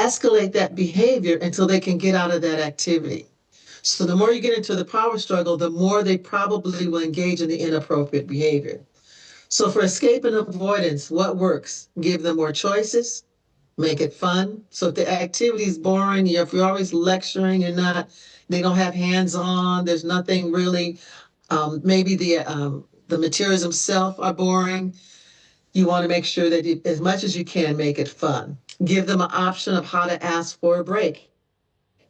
escalate that behavior until they can get out of that activity. So the more you get into the power struggle, the more they probably will engage in the inappropriate behavior. So for escape and avoidance, what works? Give them more choices, make it fun. So if the activity is boring, if you're always lecturing and not, they don't have hands-on, there's nothing really, maybe the materials themselves are boring. You want to make sure that as much as you can, make it fun. Give them an option of how to ask for a break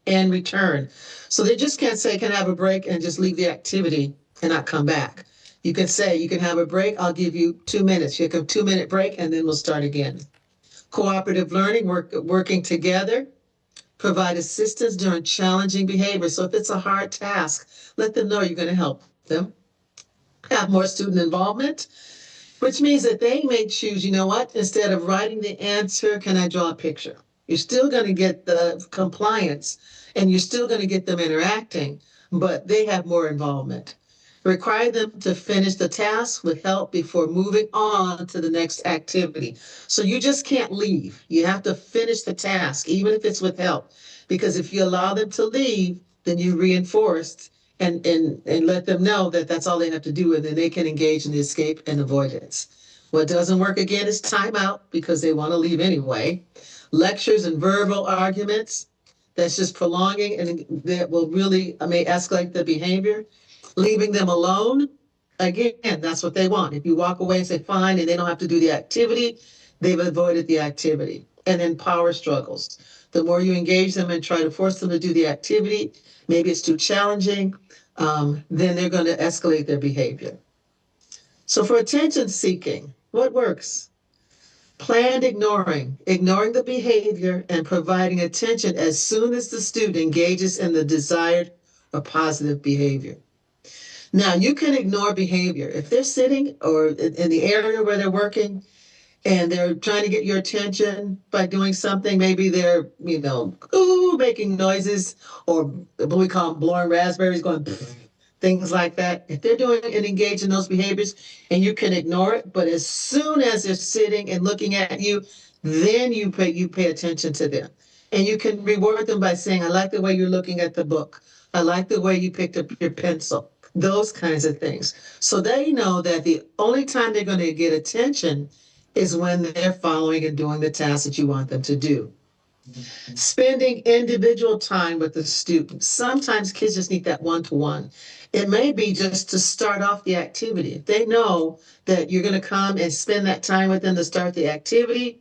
and return. So they just can't say, can I have a break and just leave the activity and not come back. You can say, you can have a break, I'll give you 2 minutes. You have a 2-minute break and then we'll start again. Cooperative learning, working together, provide assistance during challenging behavior. So if it's a hard task, let them know you're going to help them. Have more student involvement, which means that they may choose, you know what, instead of writing the answer, can I draw a picture? You're still going to get the compliance and you're still going to get them interacting, but they have more involvement. Require them to finish the task with help before moving on to the next activity. So you just can't leave. You have to finish the task, even if it's with help. Because if you allow them to leave, then you reinforce and let them know that that's all they have to do, and then they can engage in the escape and avoidance. What doesn't work again is timeout because they want to leave anyway. Lectures and verbal arguments, that's just prolonging and that will really may escalate the behavior. Leaving them alone, again, that's what they want. If you walk away and say fine and they don't have to do the activity, they've avoided the activity. And then power struggles. The more you engage them and try to force them to do the activity, maybe it's too challenging, then they're going to escalate their behavior. So for attention seeking, what works? Planned ignoring the behavior and providing attention as soon as the student engages in the desired or positive behavior. Now, you can ignore behavior. If they're sitting or in the area where they're working and they're trying to get your attention by doing something, maybe they're, making noises or what we call blowing raspberries, going things like that. If they're doing and engaged in those behaviors and you can ignore it, but as soon as they're sitting and looking at you, then you pay attention to them. And you can reward them by saying, I like the way you're looking at the book. I like the way you picked up your pencil. Those kinds of things. So they know that the only time they're going to get attention is when they're following and doing the tasks that you want them to do. Spending individual time with the student. Sometimes kids just need that one-to-one. It may be just to start off the activity. If they know that you're going to come and spend that time with them to start the activity,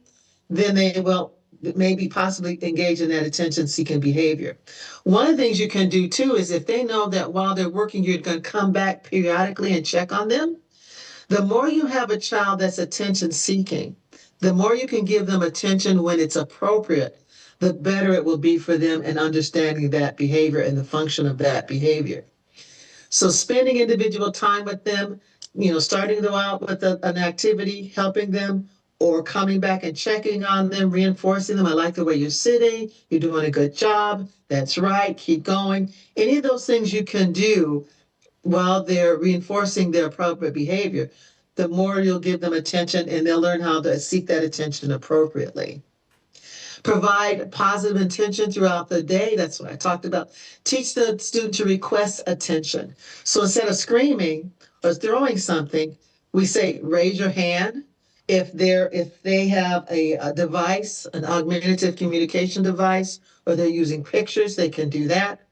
then they will maybe possibly engage in that attention-seeking behavior. One of the things you can do too is if they know that while they're working, you're going to come back periodically and check on them. The more you have a child that's attention-seeking, the more you can give them attention when it's appropriate, the better it will be for them in understanding that behavior and the function of that behavior. So spending individual time with them, starting them out with an activity, helping them, or coming back and checking on them, reinforcing them. I like the way you're sitting. You're doing a good job. That's right. Keep going. Any of those things you can do while they're reinforcing their appropriate behavior, the more you'll give them attention and they'll learn how to seek that attention appropriately. Provide positive intention throughout the day. That's what I talked about. Teach the student to request attention. So instead of screaming or throwing something, we say, raise your hand. If they have a device, an augmentative communication device, or they're using pictures, they can do that.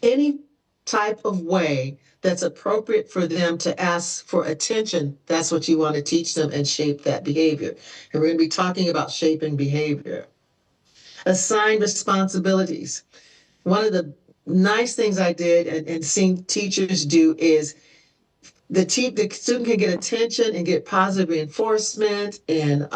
Any type of way that's appropriate for them to ask for attention, that's what you want to teach them and shape that behavior. And we're going to be talking about shaping behavior. Assign responsibilities. One of the nice things I did and seen teachers do is the student can get attention and get positive reinforcement and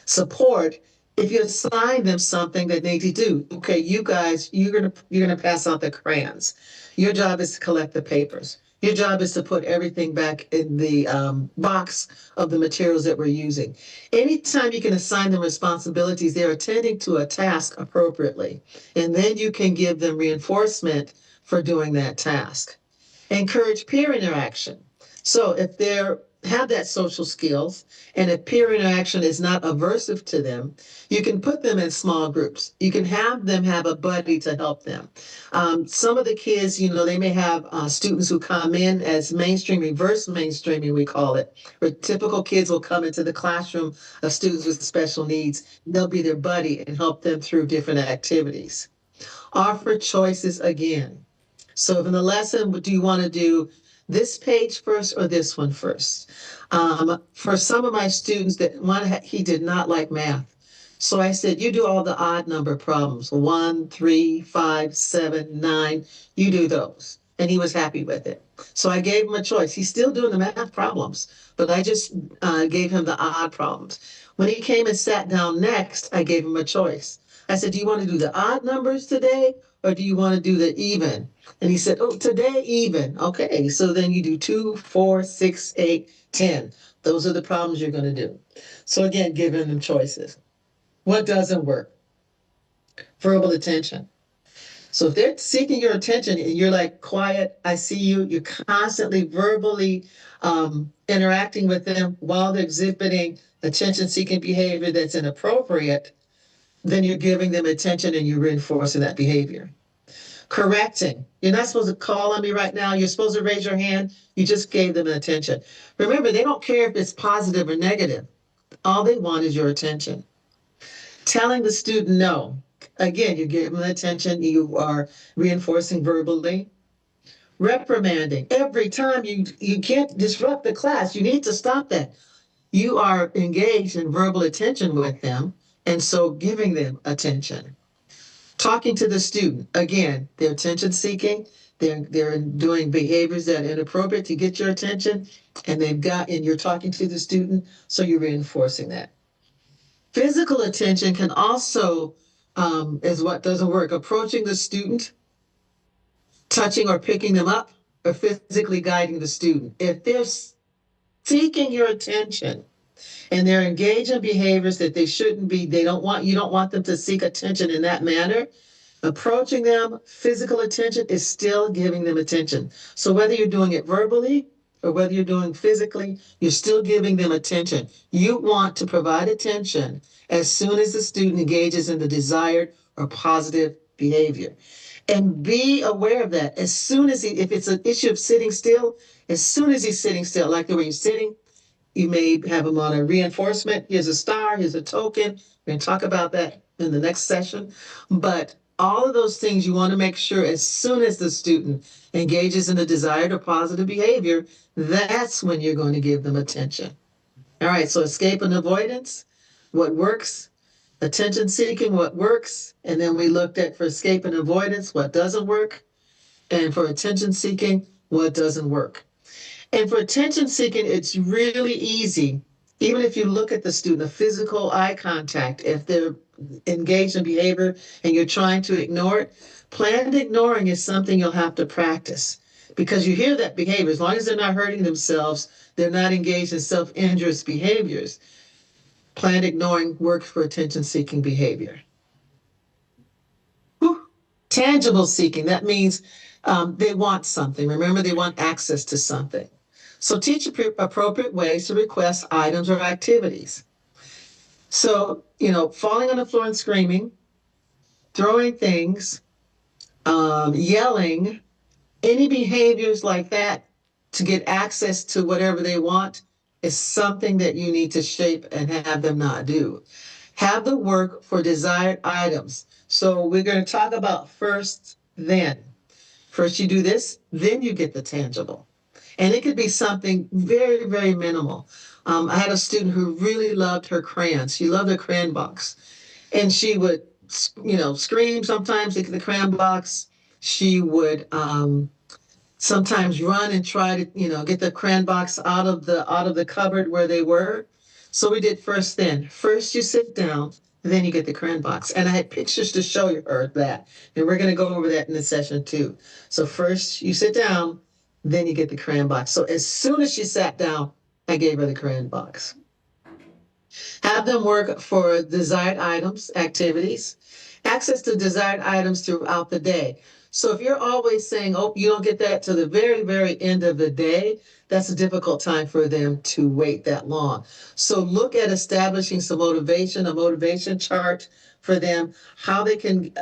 support if you assign them something that they need to do. Okay, you guys, you're gonna pass out the crayons. Your job is to collect the papers. Your job is to put everything back in the box of the materials that we're using. Anytime you can assign them responsibilities, they're attending to a task appropriately. And then you can give them reinforcement for doing that task. Encourage peer interaction. So if they're have that social skills and if peer interaction is not aversive to them, you can put them in small groups. You can have them have a buddy to help them. Some of the kids, they may have students who come in as mainstream, reverse mainstreaming, we call it, where typical kids will come into the classroom of students with special needs. They'll be their buddy and help them through different activities. Offer choices again. So in the lesson, do you want to do this page first or this one first? For some of my students, he did not like math. So I said, you do all the odd number problems, 1, 3, 5, 7, 9, you do those. And he was happy with it. So I gave him a choice. He's still doing the math problems, but I just gave him the odd problems. When he came and sat down next, I gave him a choice. I said, do you want to do the odd numbers today or do you want to do the even? And he said, oh, today even. Okay, so then you do 2, 4, 6, 8, 10. Those are the problems you're going to do. So again, giving them choices. What doesn't work? Verbal attention. So if they're seeking your attention and you're like, quiet, I see you, you're constantly verbally interacting with them while they're exhibiting attention-seeking behavior that's inappropriate, then you're giving them attention and you're reinforcing that behavior. Correcting. You're not supposed to call on me right now. You're supposed to raise your hand. You just gave them attention. Remember, they don't care if it's positive or negative. All they want is your attention. Telling the student no. Again, you give them attention. You are reinforcing verbally. Reprimanding. Every time you can't disrupt the class. You need to stop that. You are engaged in verbal attention with them, and so giving them attention. Talking to the student, again, they're attention seeking, they're doing behaviors that are inappropriate to get your attention, and you're talking to the student, so you're reinforcing that. Physical attention can also, is what doesn't work. Approaching the student, touching or picking them up, or physically guiding the student. If they're seeking your attention, and they're engaged in behaviors that they shouldn't be, you don't want them to seek attention in that manner. Approaching them, physical attention is still giving them attention. So whether you're doing it verbally or whether you're doing physically, you're still giving them attention. You want to provide attention as soon as the student engages in the desired or positive behavior. And be aware of that. As soon as if it's an issue of sitting still, as soon as he's sitting still, like the way you're sitting, you may have them on a reinforcement. Here's a star, here's a token. We're going to talk about that in the next session. But all of those things you want to make sure as soon as the student engages in the desired or positive behavior, that's when you're going to give them attention. All right, so escape and avoidance, what works, attention seeking, what works, and then we looked at for escape and avoidance, what doesn't work, and for attention seeking, what doesn't work. And for attention seeking, it's really easy. Even if you look at the student, a physical eye contact, if they're engaged in behavior and you're trying to ignore it, planned ignoring is something you'll have to practice because you hear that behavior. As long as they're not hurting themselves, they're not engaged in self-injurious behaviors. Planned ignoring works for attention seeking behavior. Whew. Tangible seeking, that means they want something. Remember, they want access to something. So teach appropriate ways to request items or activities. So, falling on the floor and screaming, throwing things, yelling, any behaviors like that to get access to whatever they want is something that you need to shape and have them not do. Have the work for desired items. So we're going to talk about first, then. First you do this, then you get the tangible. And it could be something very, very minimal. I had a student who really loved her crayons. She loved her crayon box. And she would, scream sometimes at the crayon box. She would sometimes run and try to, get the crayon box out of the cupboard where they were. So we did first then. First you sit down, then you get the crayon box. And I had pictures to show her that. And we're going to go over that in the session too. So first you sit down, then you get the crayon box. So as soon as she sat down, I gave her the crayon box. Have them work for desired items, activities, access to desired items throughout the day. So if you're always saying, oh, you don't get that to the very, very end of the day, that's a difficult time for them to wait that long. So look at establishing some motivation, a motivation chart for them, how they can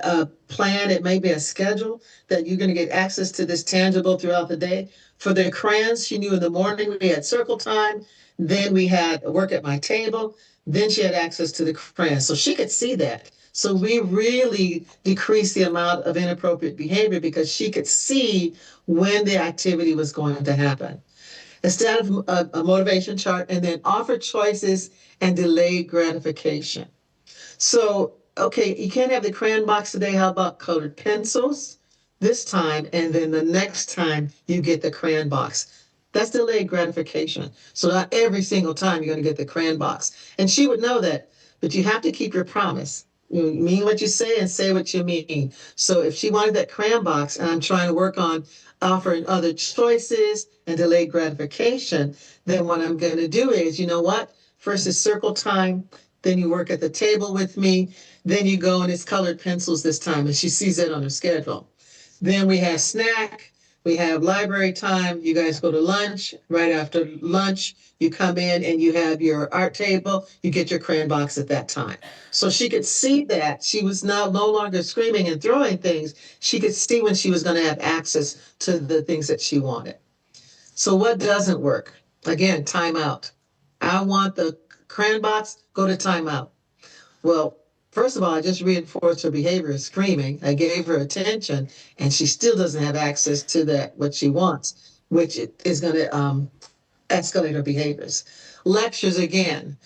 plan. It may be a schedule that you're going to get access to this tangible throughout the day. For their crayons, she knew in the morning we had circle time, then we had work at my table, then she had access to the crayons. So she could see that. So we really decreased the amount of inappropriate behavior because she could see when the activity was going to happen. Instead of a motivation chart, and then offer choices and delayed gratification. So, okay, you can't have the crayon box today. How about colored pencils this time? And then the next time you get the crayon box. That's delayed gratification. So not every single time you're going to get the crayon box. And she would know that, but you have to keep your promise. You mean what you say and say what you mean. So if she wanted that crayon box and I'm trying to work on offering other choices and delayed gratification, then what I'm going to do is, you know what? First is circle time. Then you work at the table with me. Then you go and it's colored pencils this time, and she sees it on her schedule. Then we have snack. We have library time. You guys go to lunch. Right after lunch, you come in and you have your art table. You get your crayon box at that time. So she could see that she was now no longer screaming and throwing things. She could see when she was going to have access to the things that she wanted. So what doesn't work? Again, timeout. I want the crayon box, go to timeout. Well, first of all, I just reinforced her behavior of screaming. I gave her attention, and she still doesn't have access to that, what she wants, which is going to escalate her behaviors. Lectures again.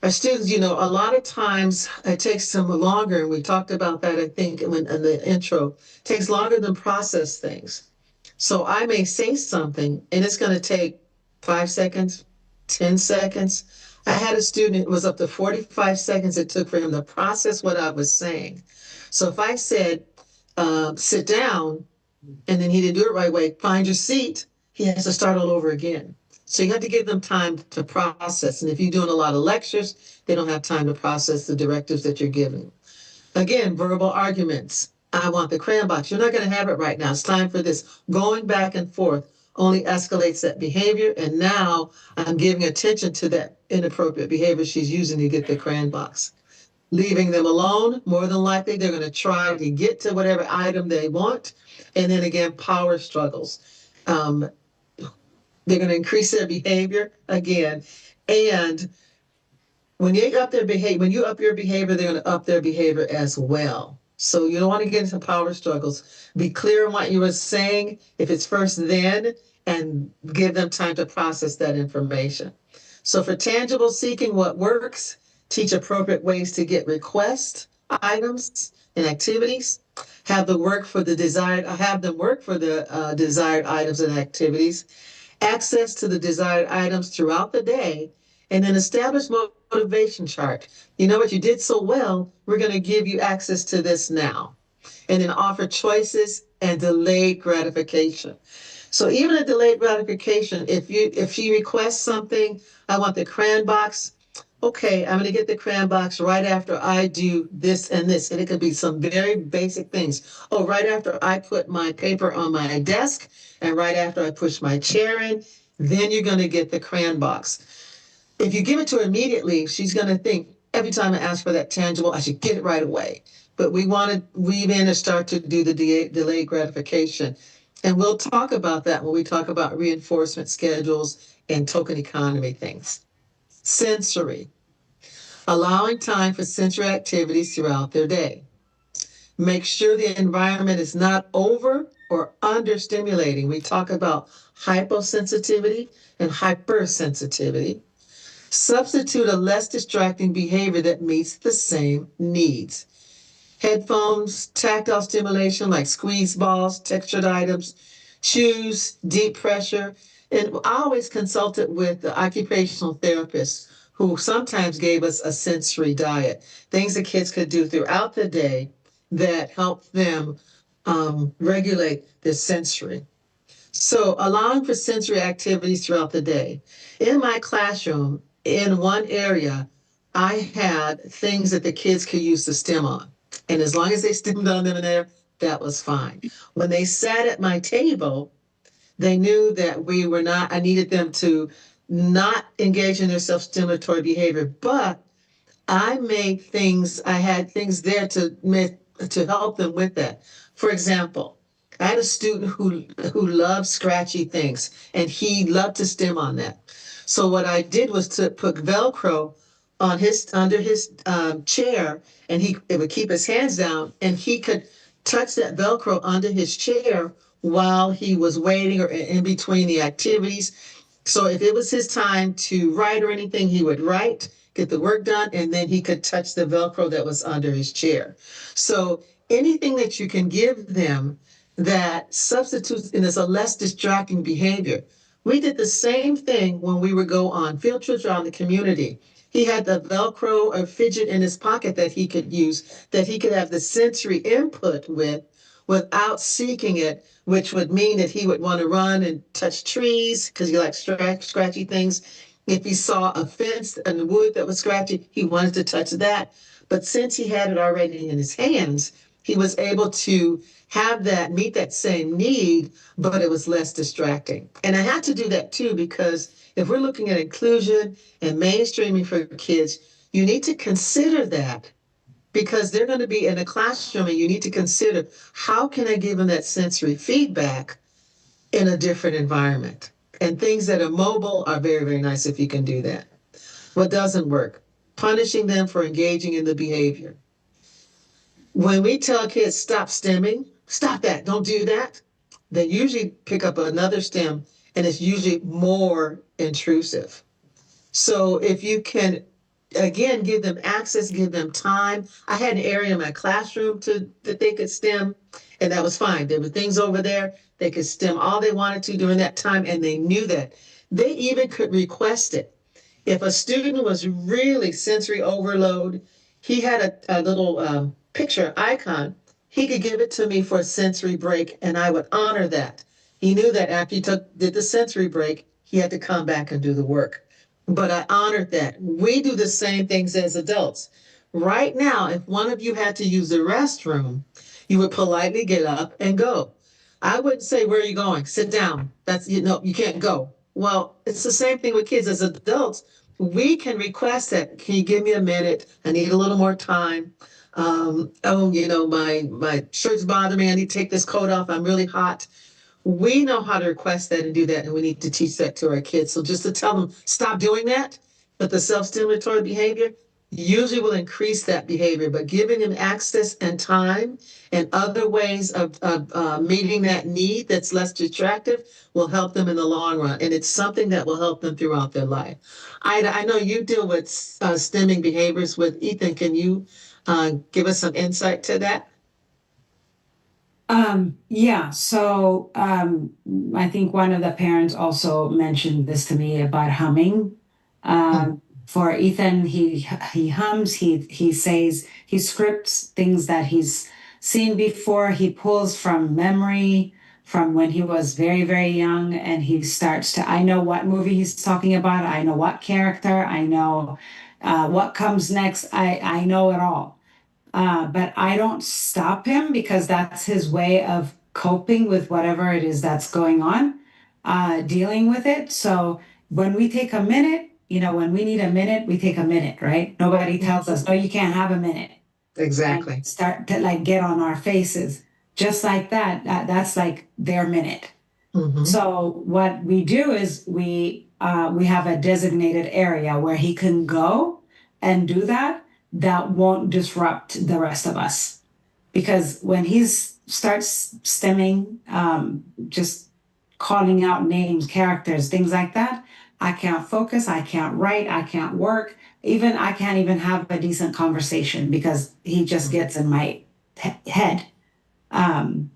Our students, you know, a lot of times it takes them longer, and we talked about that, I think, in the intro. It takes longer than process things. So I may say something, and it's going to take 5 seconds, 10 seconds. I had a student, it was up to 45 seconds it took for him to process what I was saying. So if I said, sit down, and then he didn't do it right away, find your seat, he has to start all over again. So you have to give them time to process. And if you're doing a lot of lectures, they don't have time to process the directives that you're giving. Again, verbal arguments. I want the crayon box. You're not going to have it right now. It's time for this. Going back and forth only escalates that behavior. And now I'm giving attention to that inappropriate behavior she's using to get the crayon box. Leaving them alone, more than likely, they're going to try to get to whatever item they want. And then again, power struggles. They're going to increase their behavior again. And when you up your behavior, they're going to up their behavior as well. So you don't want to get into power struggles. Be clear on what you were saying, if it's first then, and give them time to process that information. So for tangible seeking, what works, teach appropriate ways to get request items and activities. Have them work for the desired items and activities. Access to the desired items throughout the day, and then establish motivation chart. You know what, you did so well, we're going to give you access to this now. And then offer choices and delayed gratification. So even a delayed gratification, if she requests something, I want the crayon box. Okay, I'm going to get the crayon box right after I do this and this. And it could be some very basic things. Oh, right after I put my paper on my desk and right after I push my chair in, then you're going to get the crayon box. If you give it to her immediately, she's going to think, every time I ask for that tangible, I should get it right away. But we want to weave in and start to do the delayed gratification. And we'll talk about that when we talk about reinforcement schedules and token economy things. Sensory, allowing time for sensory activities throughout their day. Make sure the environment is not over or understimulating. We talk about hyposensitivity and hypersensitivity. Substitute a less distracting behavior that meets the same needs. Headphones, tactile stimulation like squeeze balls, textured items, shoes, deep pressure. And I always consulted with the occupational therapist who sometimes gave us a sensory diet, things that kids could do throughout the day that help them regulate their sensory. So allowing for sensory activities throughout the day. In my classroom, in one area, I had things that the kids could use to stim on. And as long as they stemmed on them in there, that was fine. When they sat at my table, They knew that I needed them to not engage in their self-stimulatory behavior, but I had things there to help them with that. For example, I had a student who loved scratchy things, and he loved to stim on that. So what I did was to put Velcro on his under his chair, and it would keep his hands down, and he could touch that Velcro under his chair while he was waiting or in between the activities. So if it was his time to write or anything, he would write, get the work done, and then he could touch the Velcro that was under his chair. So anything that you can give them that substitutes and is a less distracting behavior. We did the same thing when we would go on field trips around the community. He had the Velcro or fidget in his pocket that he could use, that he could have the sensory input with without seeking it, which would mean that he would want to run and touch trees because he likes scratchy things. If he saw a fence and wood that was scratchy, he wanted to touch that. But since he had it already in his hands, he was able to meet that same need, but it was less distracting. And I had to do that too, because if we're looking at inclusion and mainstreaming for kids, you need to consider that because they're going to be in a classroom and you need to consider how can I give them that sensory feedback in a different environment. And things that are mobile are very, very nice if you can do that. What doesn't work? Punishing them for engaging in the behavior. When we tell kids stop stimming, stop that, don't do that, they usually pick up another stim and it's usually more intrusive. So if you can, again, give them access, give them time. I had an area in my classroom that they could stim, and that was fine. There were things over there. They could stim all they wanted to during that time, and they knew that. They even could request it. If a student was really sensory overload, he had a little picture icon. He could give it to me for a sensory break, and I would honor that. He knew that after he did the sensory break, he had to come back and do the work. But I honored that. We do the same things as adults. Right now, if one of you had to use the restroom, you would politely get up and go. I wouldn't say, where are you going? Sit down. You can't go. Well, it's the same thing with kids. As adults, we can request that. Can you give me a minute? I need a little more time. My shirt's bothering me. I need to take this coat off. I'm really hot. We know how to request that and do that, and we need to teach that to our kids. So just to tell them, stop doing that, but the self-stimulatory behavior usually will increase that behavior, but giving them access and time and other ways of meeting that need that's less distractive will help them in the long run. And it's something that will help them throughout their life. I know you deal with stimming behaviors with Ethan. Can you give us some insight to that? Yeah, so I think one of the parents also mentioned this to me about humming. For Ethan, he hums, he says, he scripts things that he's seen before. He pulls from memory from when he was very, very young, and he starts to, I know what movie he's talking about, I know what character, I know what comes next, I know it all. But I don't stop him because that's his way of coping with whatever it is that's going on, dealing with it. So when we take a minute, when we need a minute, we take a minute, right? Nobody tells us, no, you can't have a minute. Exactly. And start to like get on our faces. Just like that, that's like their minute. Mm-hmm. So what we do is we have a designated area where he can go and do that. That won't disrupt the rest of us, because when he starts stemming, just calling out names, characters, things like that, I can't focus, I can't write, I can't work, even I can't even have a decent conversation because he just gets in my head.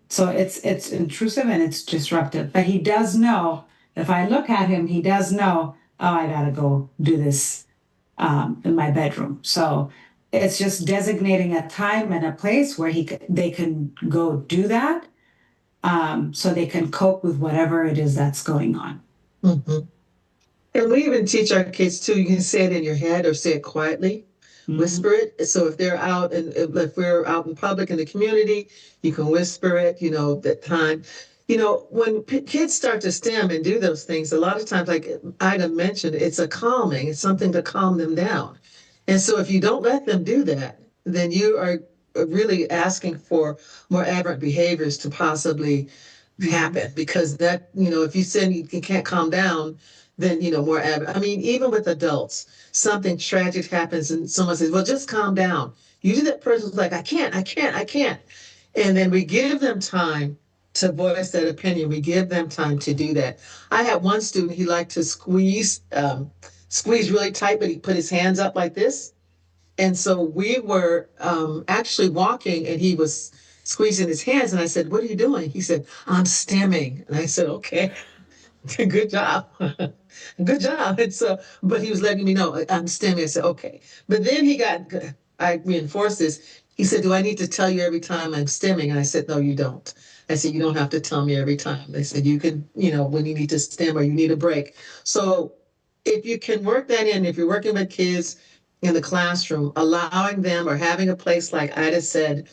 So it's intrusive and it's disruptive. But he does know, if I look at him, he does know, oh, I gotta go do this in my bedroom. So it's just designating a time and a place where they can go do that, so they can cope with whatever it is that's going on. Mm-hmm. And we even teach our kids too. You can say it in your head or say it quietly. Whisper it. So if they're out and if we're out in public in the community, you can whisper it, that time. when kids start to STEM and do those things, a lot of times, like Ida mentioned, it's a calming, it's something to calm them down. And so if you don't let them do that, then you are really asking for more aberrant behaviors to possibly happen because that, if you say you can't calm down, then, more aberrant. I mean, even with adults, something tragic happens and someone says, well, just calm down. Usually that person's like, I can't, I can't, I can't. And then we give them time to voice that opinion. We give them time to do that. I had one student, he liked to squeeze really tight, but he put his hands up like this. And so we were actually walking and he was squeezing his hands. And I said, what are you doing? He said, I'm stemming. And I said, okay, good job. Good job. And so, but he was letting me know I'm stemming. I said, okay. But then I reinforced this. He said, do I need to tell you every time I'm stemming? And I said, no, you don't. I said, you don't have to tell me every time. They said, you can, when you need to stem or you need a break. So if you can work that in, if you're working with kids in the classroom, allowing them or having a place like Ida said,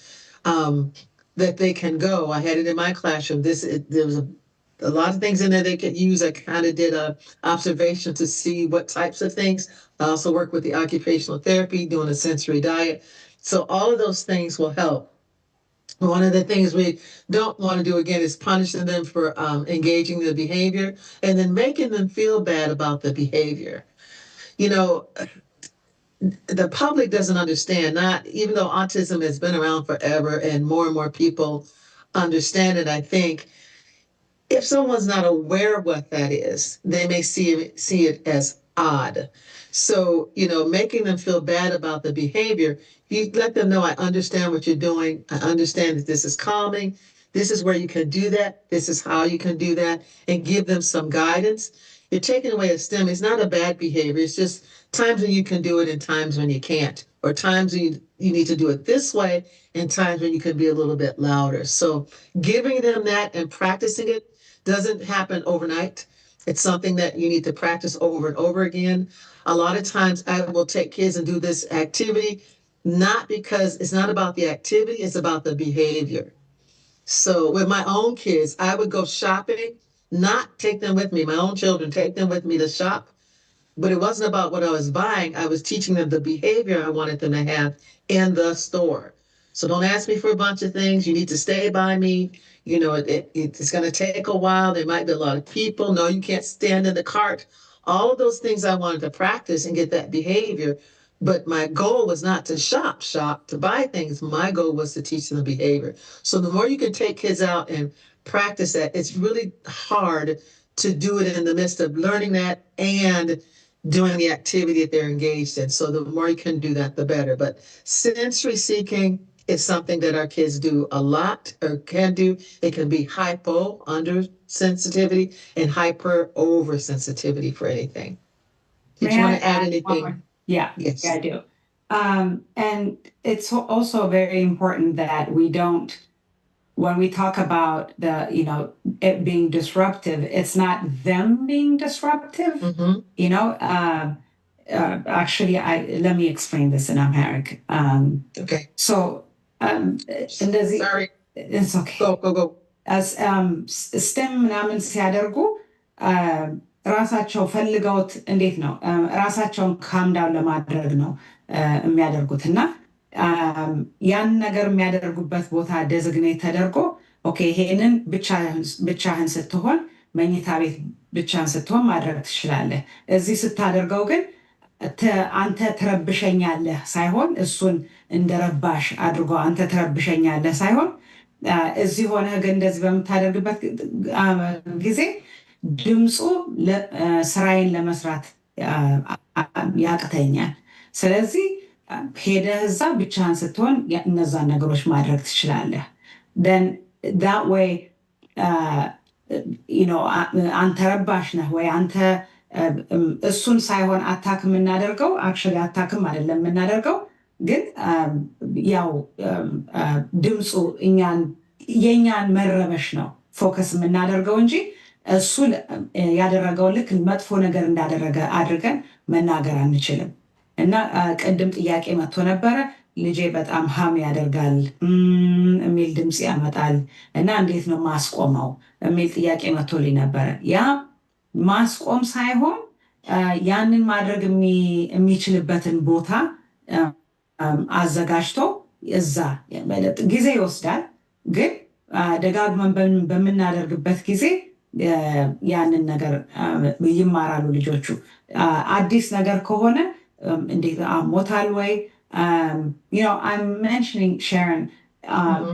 that they can go. I had it in my classroom. There was a lot of things in there they could use. I kind of did a observation to see what types of things. I also work with the occupational therapy, doing a sensory diet. So all of those things will help. One of the things we don't want to do again is punishing them for engaging the behavior and then making them feel bad about the behavior. You know, the public doesn't understand, not even though autism has been around forever and more people understand it, I think if someone's not aware of what that is, they may see it as odd. So, making them feel bad about the behavior, you let them know, I understand what you're doing. I understand that this is calming. This is where you can do that. This is how you can do that, and give them some guidance. You're taking away a STEM. It's not a bad behavior. It's just times when you can do it and times when you can't, or times when you need to do it this way and times when you can be a little bit louder. So giving them that and practicing it doesn't happen overnight. It's something that you need to practice over and over again. A lot of times I will take kids and do this activity, not because it's not about the activity, it's about the behavior. So with my own kids, I would go shopping, not take them with me, my own children, take them with me to shop. But it wasn't about what I was buying. I was teaching them the behavior I wanted them to have in the store. So don't ask me for a bunch of things. You need to stay by me. It's going to take a while. There might be a lot of people. No, you can't stand in the cart. All of those things I wanted to practice and get that behavior. But my goal was not to shop to buy things. My goal was to teach them the behavior. So the more you can take kids out and practice that, it's really hard to do it in the midst of learning that and doing the activity that they're engaged in. So the more you can do that, the better. But sensory seeking is something that our kids do a lot or can do. It can be hypo, under sensitivity, and hyper, over sensitivity for anything. Did you want to add anything? Yeah, Yes. I do. And it's also very important that we don't, when we talk about it being disruptive, it's not them being disruptive. Mm-hmm. Actually, let me explain this in Amharic. Okay. So, Sorry. It's okay. Go. As STEM ምናምን ሲያደርጉ ራሳቸው ፈልገውት እንዴት ነው ራሳቸውን ካምዳውን ለማድረግ ነው የሚያደርጉት እና ያን ነገር የሚያደርጉበት ቦታ ዴዚግኔት ተደርጎ ኦኬ ይሄንን ብቻህን ስትሆን መኝታ ቤት ብቻህን ስትሆን ማድረግ ትችላለህ። እዚህ ስታደርገው ግን አንተ ትረብሸኛለህ ሳይሆን እሱን እንደረባሽ አድርጎ አንተ ትረብሸኛለህ ሳይሆን እዚህ ሆነህ ግን እንደዚህ በምታደርግበት ጊዜ ድምፁ ስራዬን ለመስራት ያቅተኛል። ስለዚህ ሄደህ እዛ ብቻህን ስትሆን እነዛን ነገሮች ማድረግ ትችላለህ። then that way አንተ ረባሽ ነህ ወይ አንተ እሱን ሳይሆን አታክ የምናደርገው አክቹዋሊ አታክም አይደለም የምናደርገው ግን ያው ድምፁ የኛን መረበሽ ነው ፎከስ የምናደርገው እንጂ እሱ ያደረገው ልክ መጥፎ ነገር እንዳደረገ አድርገን መናገር አንችልም። እና ቅድም ጥያቄ መጥቶ ነበረ ልጄ በጣም ሀም ያደርጋል የሚል ድምፅ ያመጣል እና እንዴት ነው ማስቆመው የሚል ጥያቄ መጥቶልኝ ነበረ። ያ ማስቆም ሳይሆን ያንን ማድረግ የሚችልበትን ቦታ አዘጋጅቶ እዛ ጊዜ ይወስዳል፣ ግን ደጋግመን በምናደርግበት ጊዜ ያንን ነገር ይማራሉ ልጆቹ። አዲስ ነገር ከሆነ እንዴት አሞታል ወይ I'm mentioning, Sharon,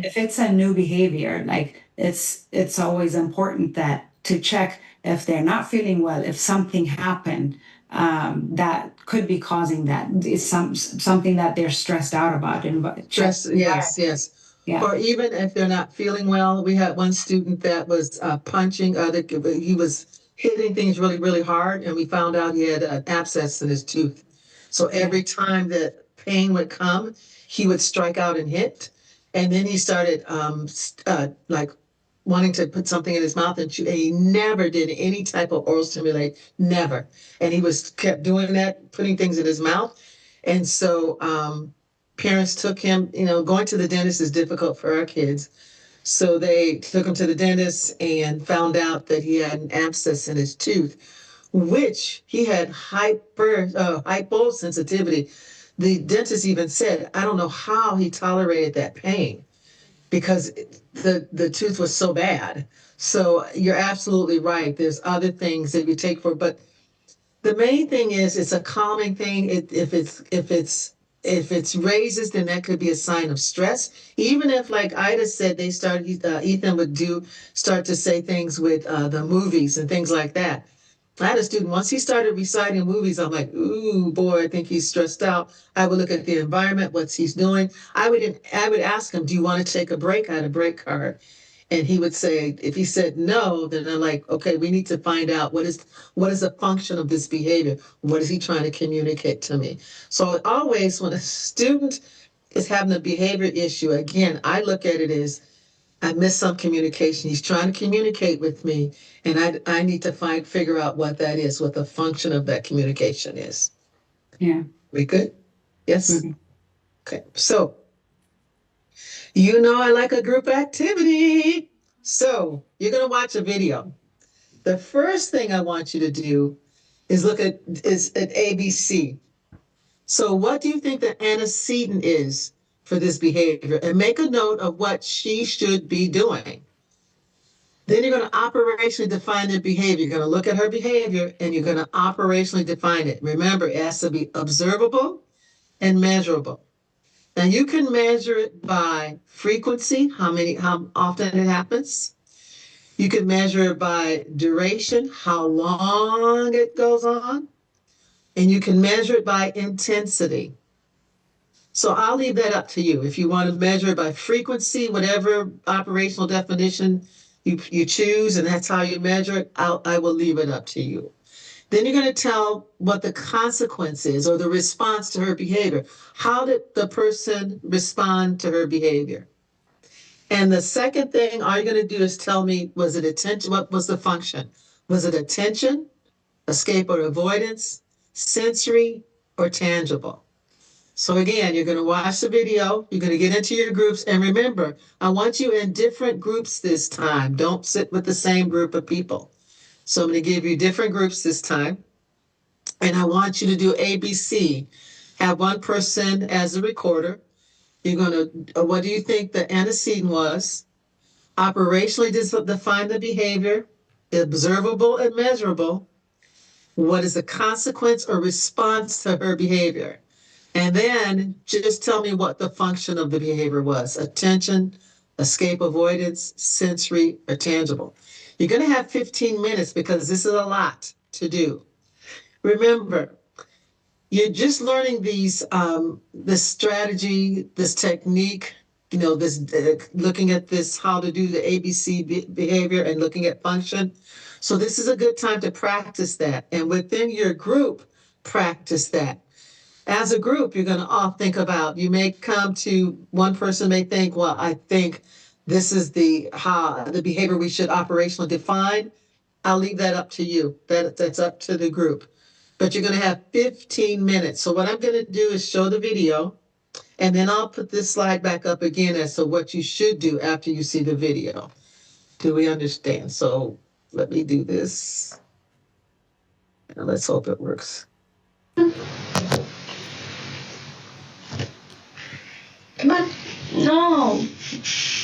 if it's a new behavior, like it's always important that to check if they're not feeling well, if something happened that could be causing that. It's something that they're stressed out about. And Yes, yes. Yeah. Or even if they're not feeling well, we had one student that was punching other. He was hitting things really, really hard, and we found out he had an abscess in his tooth. So every time that pain would come, he would strike out and hit, and then he started like wanting to put something in his mouth and chew. And he never did any type of oral stimulate, never. And he kept doing that, putting things in his mouth, and so. Parents took him, going to the dentist is difficult for our kids. So they took him to the dentist and found out that he had an abscess in his tooth, which he had hyposensitivity. The dentist even said, I don't know how he tolerated that pain because the tooth was so bad. So you're absolutely right. There's other things that you take for, but the main thing is it's a calming thing. If it's raises, then that could be a sign of stress. Even if, like Ida said, Ethan would start to say things with the movies and things like that. I had a student, once he started reciting movies, I'm like, ooh, boy, I think he's stressed out. I would look at the environment, what he's doing. I would ask him, do you want to take a break? I had a break card. And he would say, if he said no, then I'm like, okay, we need to find out what is the function of this behavior? What is he trying to communicate to me? So always when a student is having a behavior issue, again, I look at it as I missed some communication. He's trying to communicate with me, and I need to figure out what that is, what the function of that communication is. Yeah. We good? Yes? Mm-hmm. Okay. So I like a group activity. So you're going to watch a video. The first thing I want you to do is look at ABC. So what do you think the antecedent is for this behavior? And make a note of what she should be doing. Then you're going to operationally define their behavior. You're going to look at her behavior and you're going to operationally define it. Remember, it has to be observable and measurable. Now you can measure it by frequency, how often it happens. You can measure it by duration, how long it goes on. And you can measure it by intensity. So I'll leave that up to you. If you want to measure it by frequency, whatever operational definition you choose, and that's how you measure it, I will leave it up to you. Then you're going to tell what the consequence is or the response to her behavior. How did the person respond to her behavior? And the second thing, all you're going to do is tell me, was it attention? What was the function? Was it attention, escape or avoidance, sensory, or tangible? So again, you're going to watch the video. You're going to get into your groups. And remember, I want you in different groups this time. Don't sit with the same group of people. So I'm going to give you different groups this time. And I want you to do ABC. Have one person as a recorder. You're going to, what do you think the antecedent was? Operationally define the behavior, observable and measurable. What is the consequence or response to her behavior? And then just tell me what the function of the behavior was. Attention, escape avoidance, sensory, or tangible. You're going to have 15 minutes because this is a lot to do. Remember, you're just learning this strategy, this technique, this looking at this, how to do the ABC behavior and looking at function. So this is a good time to practice that. And within your group, practice that. As a group, you're going to all think about, you may come to, one person may think, well, I think this is the behavior we should operationally define. I'll leave that up to you. That's up to the group. But you're going to have 15 minutes. So what I'm going to do is show the video. And then I'll put this slide back up again as to what you should do after you see the video. Do we understand? So let me do this. And let's hope it works. Come on. No.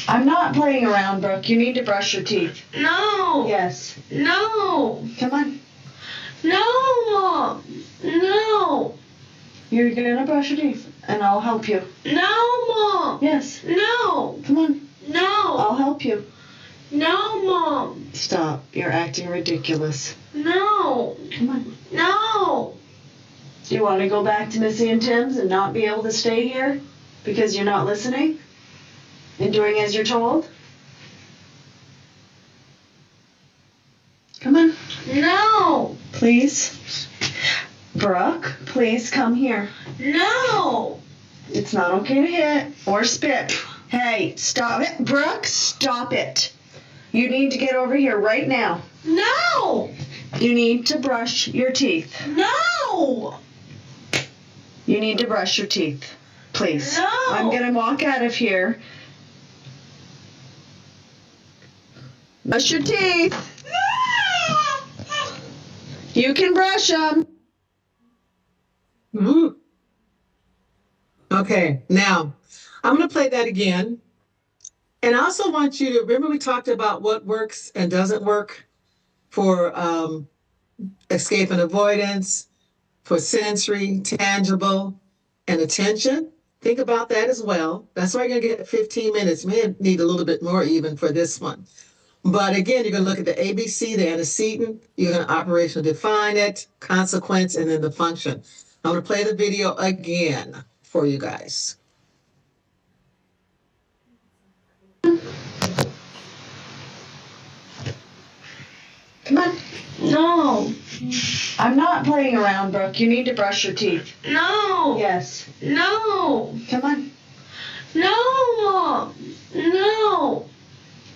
I'm not playing around, Brooke. You need to brush your teeth. No. Yes. No. Come on. No, Mom. No. You're gonna brush your teeth, and I'll help you. No, Mom. Yes. No. Come on. No. I'll help you. No, Mom. Stop. You're acting ridiculous. No. Come on. No. Do you want to go back to Missy and Tim's and not be able to stay here because you're not listening and doing as you're told? Come on. No. Please. Brooke, please come here. No. It's not okay to hit or spit. Hey, stop it. Brooke, stop it. You need to get over here right now. No. You need to brush your teeth. No. You need to brush your teeth. Please. No. I'm going to walk out of here. Brush your teeth. You can brush them. Mhm. Okay, now I'm going to play that again. And I also want you to remember we talked about what works and doesn't work for escape and avoidance, for sensory, tangible, and attention. Think about that as well. That's why you're going to get 15 minutes. May need a little bit more even for this one. But again, you're going to look at the ABC, the antecedent. You're going to operational define it, consequence, and then the function. I'm going to play the video again for you guys. Come on. No. I'm not playing around, Brooke. You need to brush your teeth. No. Yes. No. Come on. No, Mom. No.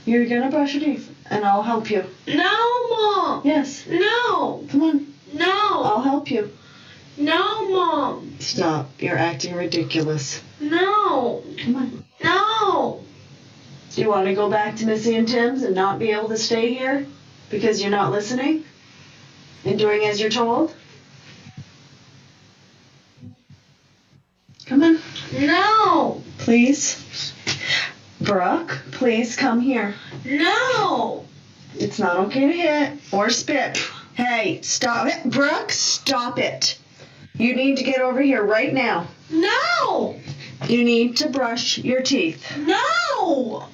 You're going to brush your teeth, and I'll help you. No, Mom. Yes. No. Come on. No. I'll help you. No, Mom. Stop. You're acting ridiculous. No. Come on. No. Do you want to go back to Missy and Tim's and not be able to stay here because you're not listening and doing as you're told? Come on. No. Please. Brooke, please come here. No. It's not okay to hit or spit. Hey, stop it. Brooke, stop it. You need to get over here right now. No. You need to brush your teeth. No.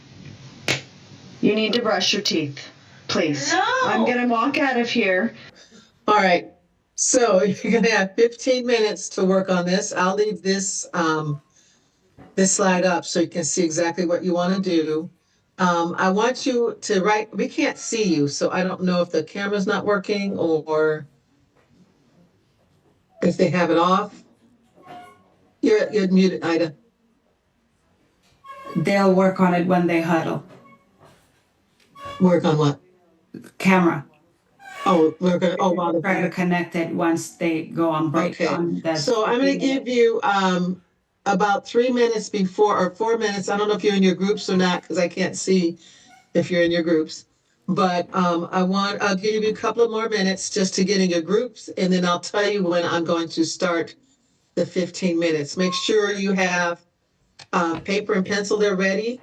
You need to brush your teeth. Please. No. I'm going to walk out of here. All right. So you're going to have 15 minutes to work on this. I'll leave this this slide up so you can see exactly what you want to do. I want you to write. We can't see you, so I don't know if the camera's not working or if they have it off. You're muted, Ida. They'll work on it when they huddle. Work on what? Camera. Oh, we're gonna. Oh, wow. Try to connect it once they go on break. Okay. On the So I'm going to give you about 3 minutes before or 4 minutes. I don't know if you're in your groups or not because I can't see if you're in your groups. But I'll give you a couple of more minutes just to get in your groups, and then I'll tell you when I'm going to start the 15 minutes. Make sure you have paper and pencil there ready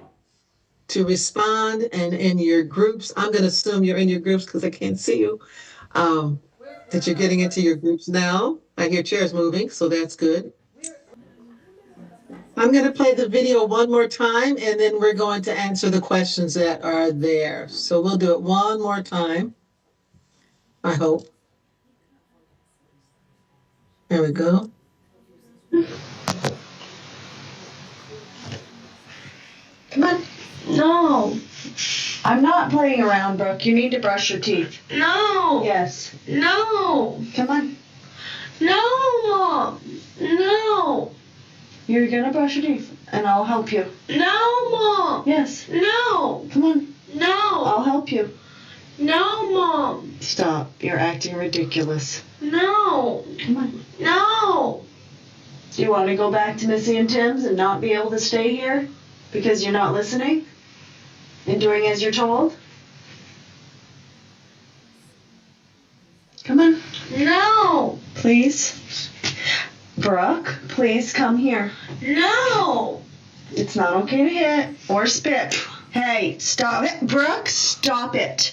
to respond, and in your groups. I'm going to assume you're in your groups because I can't see you. That you're getting into your groups now. I hear chairs moving, so that's good. I'm going to play the video one more time, and then we're going to answer the questions that are there. So we'll do it one more time, I hope. There we go. Come on. No. I'm not playing around, Brooke. You need to brush your teeth. No. Yes. No. Come on. No, Mom. No. You're going to brush your teeth, and I'll help you. No, Mom. Yes. No. Come on. No. I'll help you. No, Mom. Stop. You're acting ridiculous. No. Come on. No. Do Do you want to go back to Missy and Tim's and not be able to stay here because you're not listening and doing as you're told? Come on. No. Please. Brooke, please come here. No. It's not okay to hit or spit. Hey, stop it. Brooke, stop it.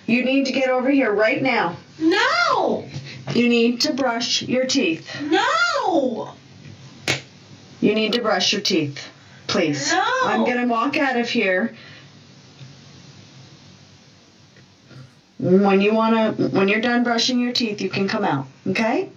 You need to get over here right now. No. You need to brush your teeth. No. You need to brush your teeth. Please. No. I'm going to walk out of here. When you're done brushing your teeth, you can come out. Okay?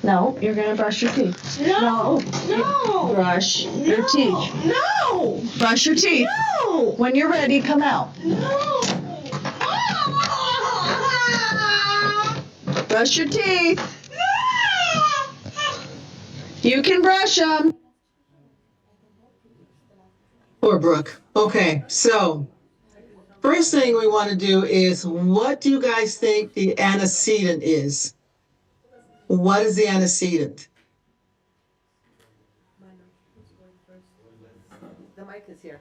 No, you're going to brush your teeth. No. No. No. Brush your teeth. No. Brush your teeth. No. When you're ready, come out. No. Brush your teeth. You can brush them. Poor Brooke. Okay, so first thing we want to do is, what do you guys think the antecedent is? What is the antecedent? The mic is here.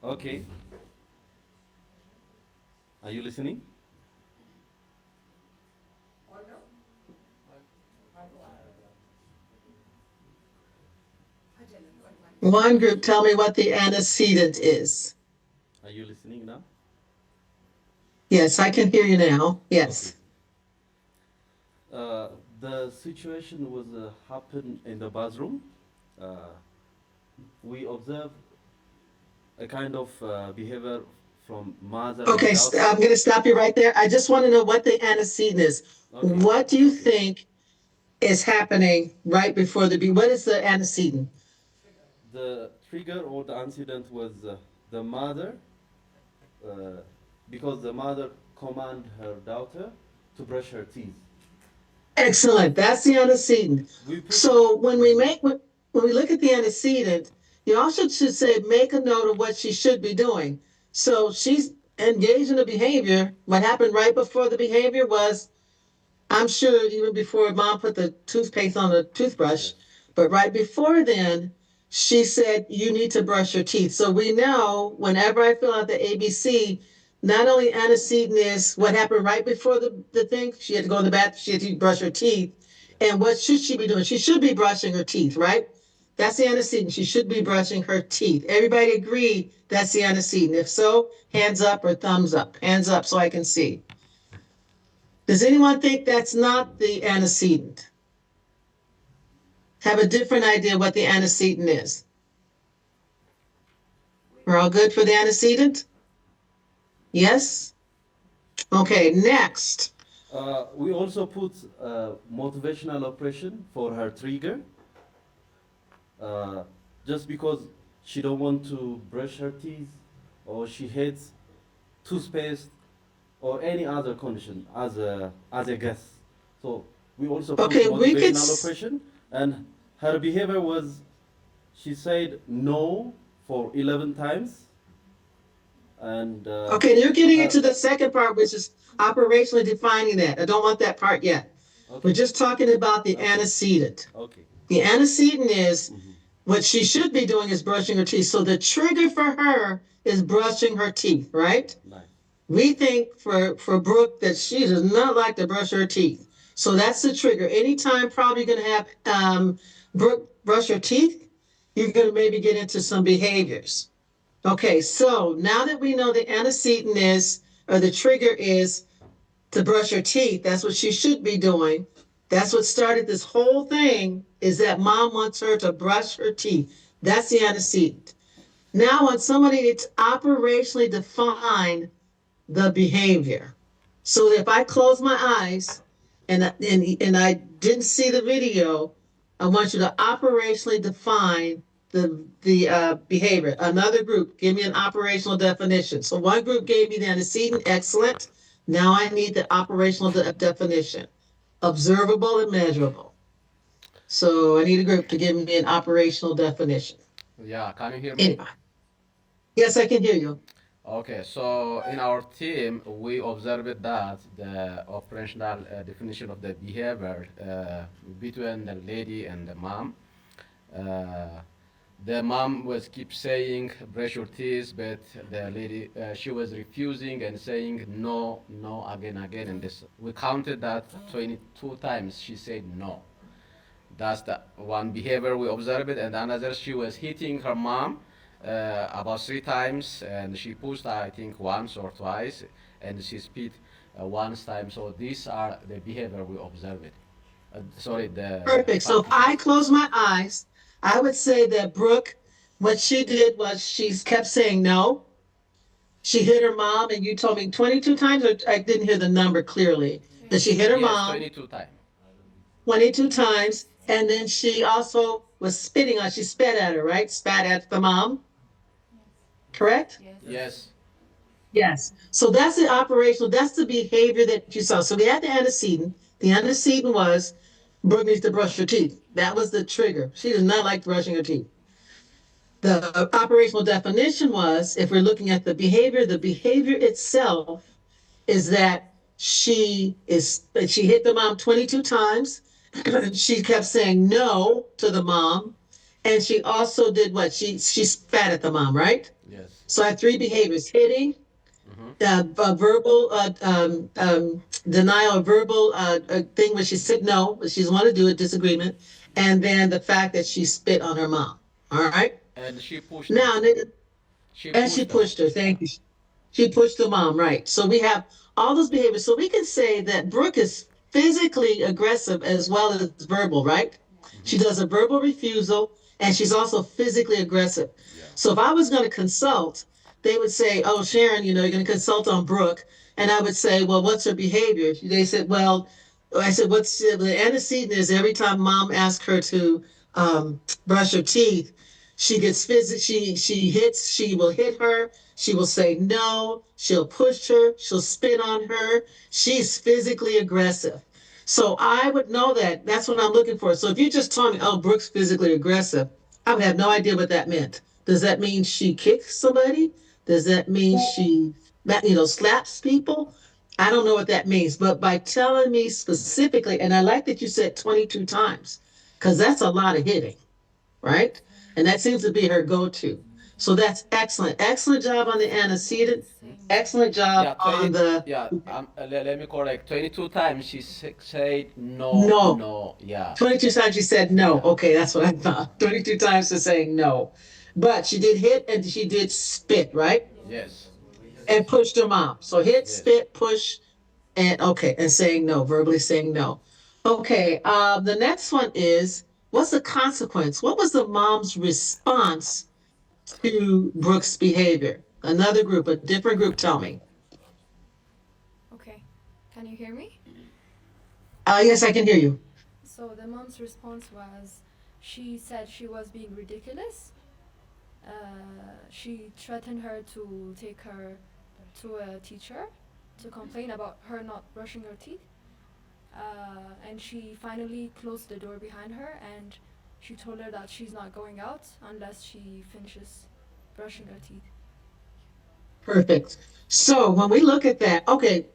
Okay. Are you listening? One group, tell me what the antecedent is. Are you listening now? Yes, I can hear you now. Yes. The situation was happened in the bathroom. We observed a kind of behavior from mother. Okay, and daughter. I'm going to stop you right there. I just want to know what the antecedent is. Okay. What do you think is happening right before what is the antecedent? The trigger or the incident was the mother, because the mother command her daughter to brush her teeth. Excellent. That's the antecedent. So when we look at the antecedent, you also should say, make a note of what she should be doing. So she's engaged in a behavior. What happened right before the behavior was, I'm sure even before mom put the toothpaste on the toothbrush, but right before then, she said, you need to brush your teeth. So we know whenever I fill out the ABC, not only antecedent is what happened right before the thing, she had to go in the bathroom, she had to brush her teeth. And what should she be doing? She should be brushing her teeth, right? That's the antecedent. She should be brushing her teeth. Everybody agree that's the antecedent? If so, hands up or thumbs up. Hands up so I can see. Does anyone think that's not the antecedent? Have a different idea what the antecedent is? We're all good for the antecedent? Yes? Okay, next. We also put motivational operation for her trigger. Just because she don't want to brush her teeth, or she hates toothpaste, or any other condition as a guest. So we also put Okay, we could motivational operation, and her behavior was, she said no for 11 times. And okay, you're getting into the second part, which is operationally defining that. I don't want that part yet. okay. We're just talking about the antecedent. Okay. The antecedent is what she should be doing is brushing her teeth. So the trigger for her is brushing her teeth, right? Nice. We think for Brooke that she does not like to brush her teeth. So that's the trigger. Anytime probably going to have Brooke brush her teeth, you're going to maybe get into some behaviors. Okay, so now that we know the antecedent is, or the trigger is to brush her teeth, that's what she should be doing. That's what started this whole thing, is that mom wants her to brush her teeth. That's the antecedent. Now, when somebody to operationally define the behavior. So if I close my eyes and I didn't see the video, I want you to operationally define the behavior. Another group, give me an operational definition. So one group gave me the antecedent, excellent. Now I need the operational definition. Observable and measurable. So I need a group to give me an operational definition. Yeah, can you hear me? Anybody? Yes, I can hear you. Okay, so in our team, we observed that the operational definition of the behavior between the lady and the mom. Uh, the mom was keep saying brush your teeth, but the lady she was refusing and saying no, no again, and this we counted that 22 times. She said no. That's the one behavior we observed, and another she was hitting her mom about 3 times, and she pushed I think once or twice, and she spit once time. So these are the behavior we observed. Sorry, the Perfect. So if I participants. close my eyes, I would say that Brooke, what she did was she kept saying no. She hit her mom, and you told me 22 times, or I didn't hear the number clearly. That she hit her Yes, mom 22 times. 22 times, and then she also was spitting on, she spat at her, right? Spat at the mom, correct? Yes. Yes. So that's the operational, that's the behavior that you saw. So we had the antecedent. The antecedent was Brooke needs to brush her teeth. That was the trigger. She does not like brushing her teeth. The operational definition was, if we're looking at the behavior itself is that she hit the mom 22 times. She kept saying no to the mom, and she also did what? She spat at the mom, right? Yes. So I had three behaviors: hitting, Mm-hmm. verbal denial, verbal thing where she said no, but she doesn't want to do it, disagreement, and then the fact that she spit on her mom. All right. And she pushed her. Now, She and she pushed her. pushed her. Thank you. She pushed the mom, right? So we have all those behaviors. So we can say that Brooke is physically aggressive as well as verbal, right? Mm-hmm. She does a verbal refusal and she's also physically aggressive. Yeah. So if I was going to consult, they would say, "Oh, Sharon, you're going to consult on Brooke." And I would say, "Well, what's her behavior?" They said, "Well," I said, "What's the antecedent is every time mom asks her to brush her teeth, she gets physical. She hits. She will hit her. She will say no. She'll push her. She'll spit on her. She's physically aggressive. So I would know that. That's what I'm looking for. So if you just told me, "Oh, Brooke's physically aggressive," I would have no idea what that meant. Does that mean she kicks somebody? Does that mean she, slaps people? I don't know what that means. But by telling me specifically, and I like that you said 22 times, because that's a lot of hitting, right? And that seems to be her go-to. So that's excellent. Excellent job on the antecedent. Excellent job Yeah, on 20. the Yeah, let me correct. 22 times she said no, no. no. Yeah, 22 times she said no. yeah. Okay, that's what I thought. 22 times to saying no. But she did hit and she did spit, right? Yes, And pushed her mom. So hit, yes. spit, push, and okay, and saying no, verbally saying no. Okay, the next one is, what's the consequence? What was the mom's response to Brooke's behavior? Another group, a different group, tell me. Okay, can you hear me? Yes, I can hear you. So the mom's response was she said she was being ridiculous. She threatened her to take her to a teacher to complain about her not brushing her teeth. And she finally closed the door behind her and she told her that she's not going out unless she finishes brushing her teeth. Perfect. So when we look at that, okay,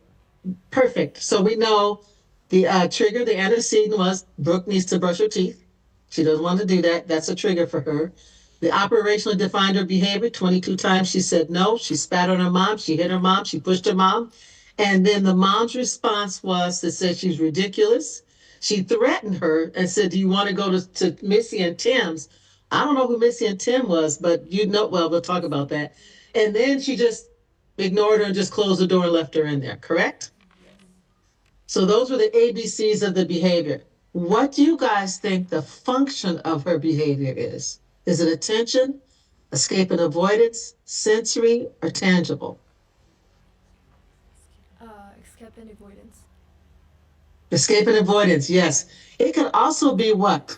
perfect. So we know the trigger, the antecedent was Brooke needs to brush her teeth. She doesn't want to do that. That's a trigger for her. The operationally defined her behavior. 22 times she said no. She spat on her mom. She hit her mom. She pushed her mom. And then the mom's response was to say she's ridiculous. She threatened her and said, "Do you want to go to Missy and Tim's?" I don't know who Missy and Tim was, but well, we'll talk about that. And then she just ignored her and just closed the door and left her in there, correct? So those were the ABCs of the behavior. What do you guys think the function of her behavior is? Is it attention, escape and avoidance, sensory, or tangible? Escape and avoidance. Escape and avoidance, yes. It could also be what?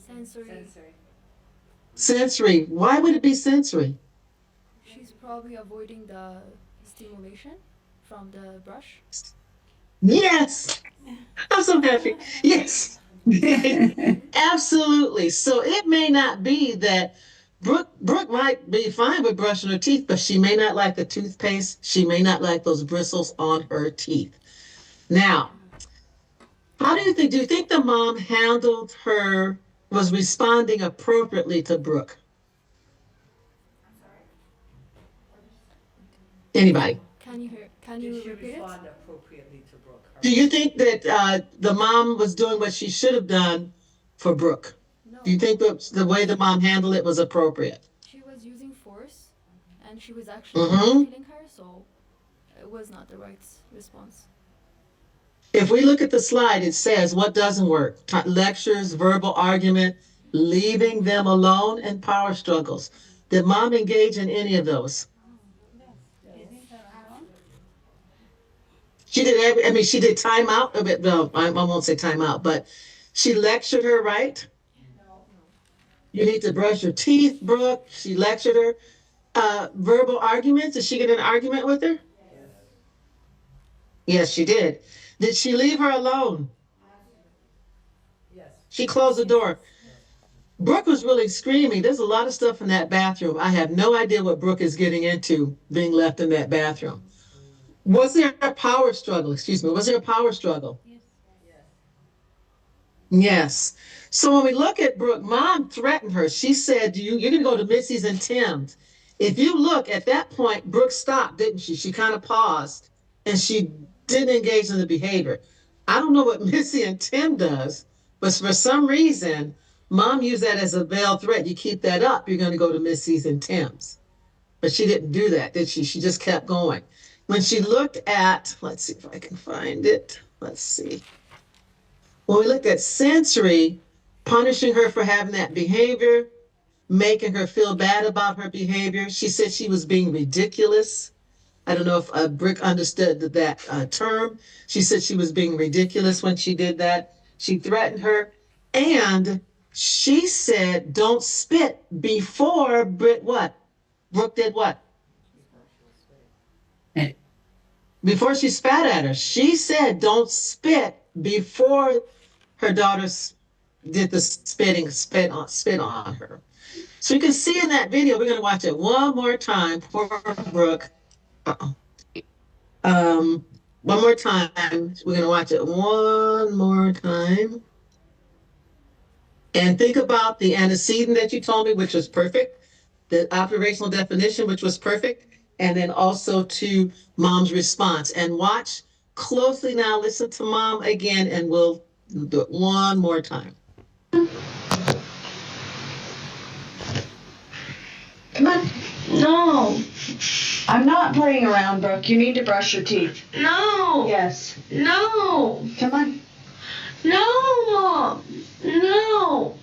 Sensory. Sensory. Why would it be sensory? She's probably avoiding the stimulation from the brush. Yes. I'm so happy. Yes. Absolutely. So it may not be that Brooke might be fine with brushing her teeth, but she may not like the toothpaste. She may not like those bristles on her teeth. Now, how do you think the mom handled her, was responding appropriately to Brooke? Anybody? Can you repeat it? appropriately to Brooke? Do you think that the mom was doing what she should have done for Brooke? No. Do you think that the way the mom handled it was appropriate? She was using force, and she was actually Mm-hmm. feeling her, so it was not the right response. If we look at the slide, it says what doesn't work: lectures, verbal argument, leaving them alone, and power struggles. Did mom engage in any of those? She did she did timeout. No, I won't say timeout, but she lectured her, right? You need to brush your teeth, Brooke. She lectured her. Verbal arguments. Did she get in an argument with her? Yes, she did. Did she leave her alone? She closed the door. Brooke was really screaming. There's a lot of stuff in that bathroom. I have no idea what Brooke is getting into being left in that bathroom. Was there a power struggle? Excuse me. Was there a power struggle? Yes. So when we look at Brooke, mom threatened her. She said, you're going to go to Missy's and Tim's. If you look at that point, Brooke stopped, didn't she? She kind of paused and she didn't engage in the behavior. I don't know what Missy and Tim does, but for some reason, mom used that as a veiled threat. You keep that up, you're going to go to Missy's and Tim's. But she didn't do that, did she? She just kept going. When she looked at, let's see if I can find it. Let's see. When we looked at sensory, punishing her for having that behavior, making her feel bad about her behavior, she said she was being ridiculous. I don't know if Brick understood that term. She said she was being ridiculous when she did that. She threatened her. And she said, don't spit before what? Brooke did what? Before she spat at her. She said, don't spit before her daughter did the spit on her. So you can see in that video, we're going to watch it one more time. Poor Brooke. Uh-oh. One more time. We're going to watch it one more time. And think about the antecedent that you told me, which was perfect, the operational definition, which was perfect, and then also to mom's response. And watch closely now. Listen to mom again, and we'll do it one more time. Come on. No. I'm not playing around, Brooke. You need to brush your teeth. No. Yes. No. Come on. No, Mom. No.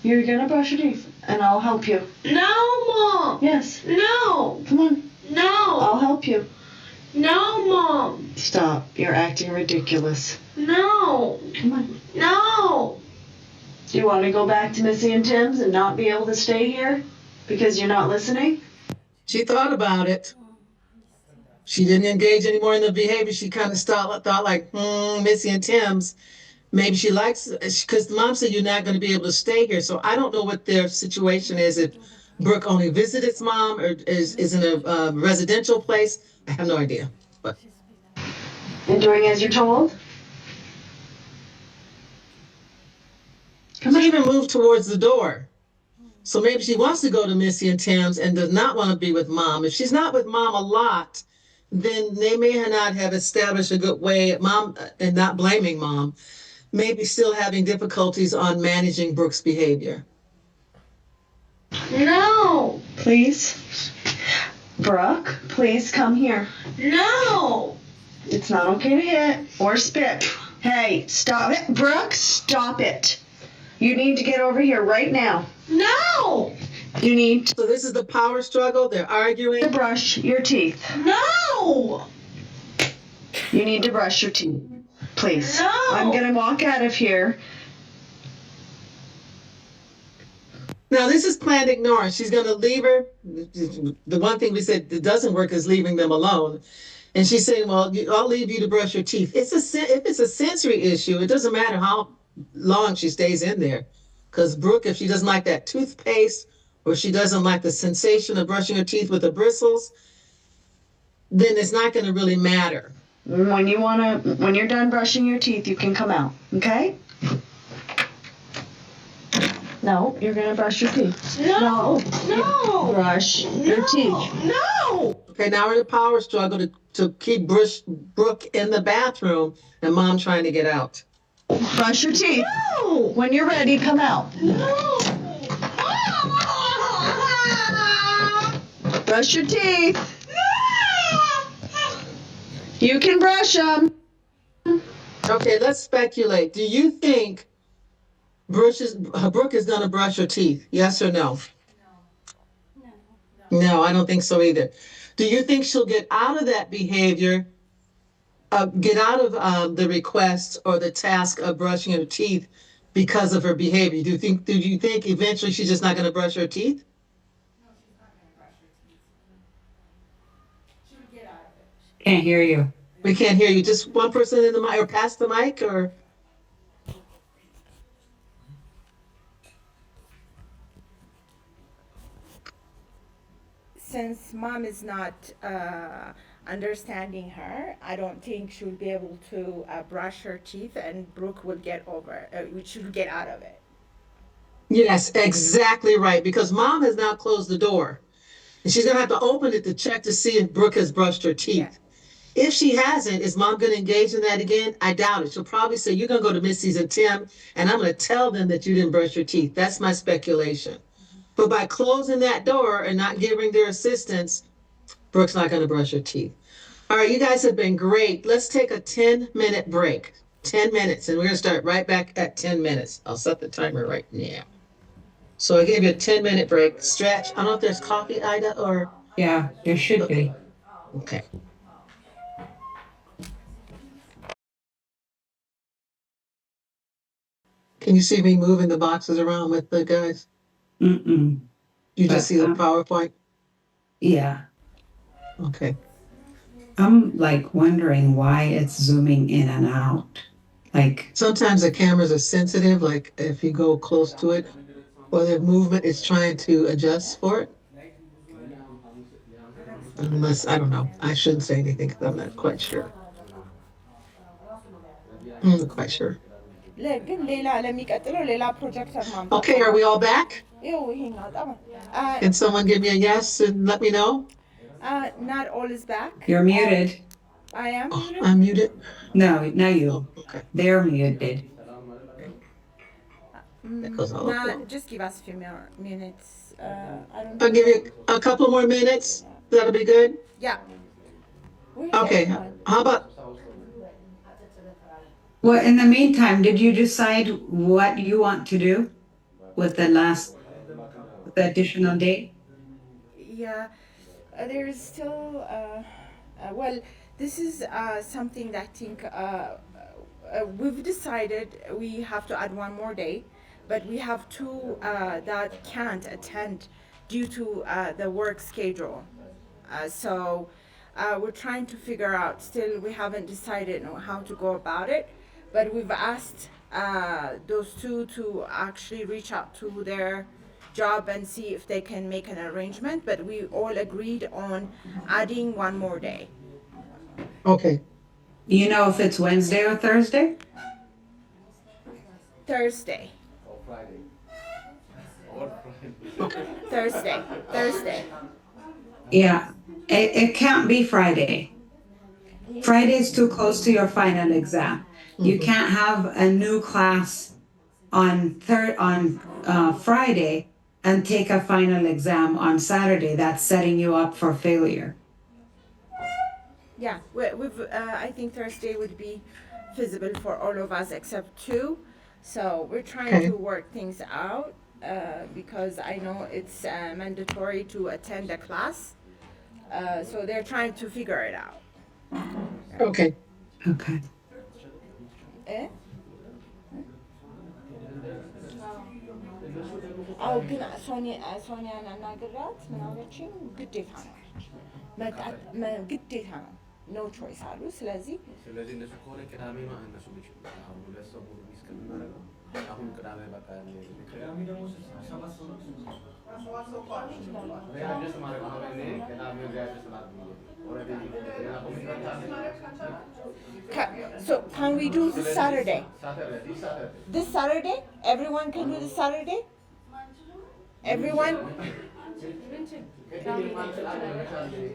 You're gonna brush your teeth, and I'll help you. No, Mom. Yes. No. Come on. No. I'll help you. No, Mom. Stop. You're acting ridiculous. No. Come on. No. Do you want to go back to Missy and Tim's and not be able to stay here because you're not listening? She thought about it. She didn't engage anymore in the behavior. She kind of thought like, Missy and Tim's. Maybe she likes, because mom said you're not going to be able to stay here. So I don't know what their situation is. If Brooke only visits mom or is in a residential place, I have no idea. But And doing as you're told? she even moved towards the door. So maybe she wants to go to Missy and Tim's and does not want to be with mom. If she's not with mom a lot, then they may not have established a good way, mom, and not blaming mom, maybe still having difficulties on managing Brooke's behavior. No. Please. Brooke, please come here. No. It's not okay to hit or spit. Hey, stop it. Brooke, stop it. You need to get over here right now. No. You need So this is the power struggle. They're arguing. to brush your teeth. No. You need to brush your teeth. Please. No. I'm going to walk out of here. Now this is planned ignorance. She's going to leave her. The one thing we said that doesn't work is leaving them alone. And she's saying, well, I'll leave you to brush your teeth. If it's a sensory issue, it doesn't matter how long she stays in there. Because Brooke, if she doesn't like that toothpaste or she doesn't like the sensation of brushing her teeth with the bristles, then it's not going to really matter. When you're done brushing your teeth, you can come out. Okay? No, you're gonna brush your teeth. No. No. Brush your teeth. No. Okay, now we're in a power struggle to keep Brooke in the bathroom and mom trying to get out. Brush your teeth. No. When you're ready, come out. No. Brush your teeth. You can brush them. Okay, let's speculate. Do you think Brooke is going to brush her teeth? Yes or no? No, I don't think so either. Do you think she'll get out of that behavior, get out of the request or the task of brushing her teeth because of her behavior? Do you think eventually she's just not going to brush her teeth? Can't hear you. We can't hear you. Just one person in the mic or pass the mic or. Since mom is not understanding her, I don't think she'll be able to brush her teeth, and Brooke will get over. She'll get out of it. Yes, exactly right. Because mom has now closed the door. And she's going to have to open it to check to see if Brooke has brushed her teeth. Yeah. If she hasn't, is mom going to engage in that again? I doubt it. She'll probably say, you're going to go to Missy's and Tim, and I'm going to tell them that you didn't brush your teeth. That's my speculation. But by closing that door and not giving their assistance, Brooke's not going to brush her teeth. All right, you guys have been great. Let's take a 10-minute break. 10 minutes, and we're going to start right back at 10 minutes. I'll set the timer right now. So I gave you a 10-minute break. Stretch. I don't know if there's coffee, Ida, or. Yeah, there should be. Okay. Can you see me moving the boxes around with the guys? Mm-mm. You just But, see the PowerPoint? Yeah. Okay. I'm like wondering why it's zooming in and out. Like, Sometimes the cameras are sensitive, like if you go close to it, or the movement is trying to adjust for it. Unless, I don't know. I shouldn't say anything because I'm not quite sure. I'm not quite sure. ግን ሌላ ለሚቀጥለው ሌላ ፕሮጀክተር ማምጣት Okay, are we all back? ይኸው ይሄኛው ጠባ Can someone give me a yes and let me know? not all is back. you're muted. I am Oh, muted. I'm muted. No, not you. Oh, okay. They're muted. That goes all Nah, over. just give us a few more minutes. I don't I'll give you a couple more minutes. That'll be good. Yeah. Where's Okay. everyone? How about Well, in the meantime, did you decide what you want to do with the additional date? Yeah, there is still, well, this is something that I think we've decided we have to add one more day, but we have two that can't attend due to the work schedule. So we're trying to figure out, still we haven't decided how to go about it, but we've asked those two to actually reach out to their job and see if they can make an arrangement, but we all agreed on adding one more day. okay? You know if it's Wednesday or Thursday? Thursday. Thursday. Yeah, it can't be Friday. Friday's too close to your final exam. You can't have a new class on Friday and take a final exam on Saturday. That's setting you up for failure. Yeah, we've I think Thursday would be feasible for all of us except two. So we're trying Okay. to work things out because I know it's mandatory to attend a class. So they're trying to figure it out. Okay. Okay. إيه؟ أو ግን ሶኒያን አናግራት ምን አለችኝ? ግዴታ ነው ግዴታ ነው no choice አሉ። ስለዚህ ስለዚህ እነሱ ከሆነ ቅዳሜ ነው እነሱ የሚችሉ አሁን ሁለት ሰው ሙሉ ቢስ ከምናደርገው አሁን ቅዳሜ በቃ ቅዳሜ ደግሞ ሰባት ሰው ነው ሪያጀስት ማድረግ ነው እኔ ቅዳሜ ሪያጀስት ማድረግ ነው ኦልሬዲ so can we do this Saturday? Saturday. This Saturday? Everyone can do this Saturday? Everyone?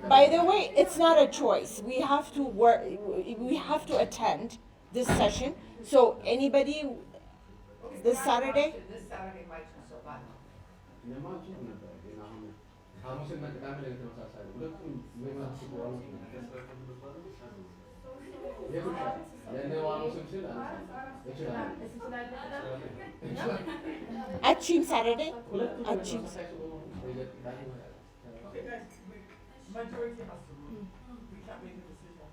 By the way, it's not a choice. We have to work. We have to attend this session. So anybody, this Saturday? This Saturday might be so bad. Achim Saturday? Achim. Majority has to rule. We can't make a decision,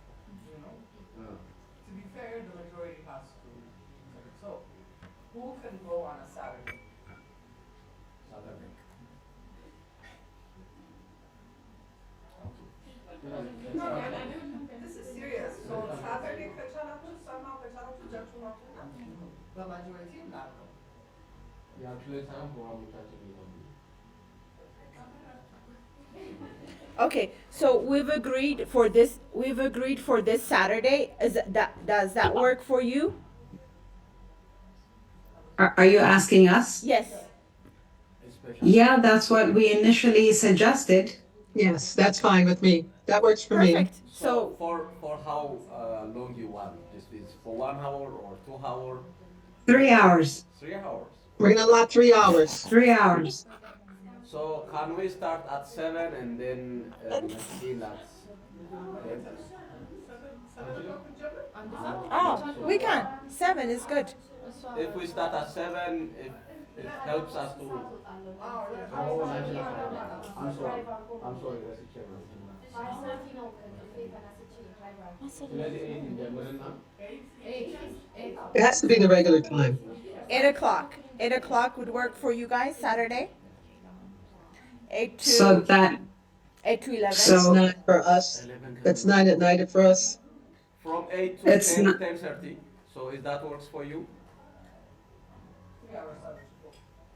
you know? To be fair, the majority has to. So, who can go on a Saturday? No, this is serious. So, Saturday, ከቻላችሁ somehow ከቻላችሁ ጃችሁ ነው በማጆሪቲ እናድርገው። Okay, so we've agreed for this. We've agreed for this Saturday. Is that does that work for you? Are you asking us? Yes. Yeah, that's what we initially suggested. Yes, that's fine with me. That works for me. Perfect. So for how long you want this is for 1 hour or 2 hours 3 hours. 3 hours We're gonna allot 3 hours. 3 hours. so can we start at 7 and then begin at 10? oh, we can. 7 is good. If we start at 7 it helps us to I'm sorry that's a chairman. It has to be the regular time. 8 o'clock. 8 o'clock would work for you guys Saturday. 8 to So that 8 to 11. So- It's 9 for us. That's 9 at night for us. From 8 to It's 10, not- 10:30. So is that works for you?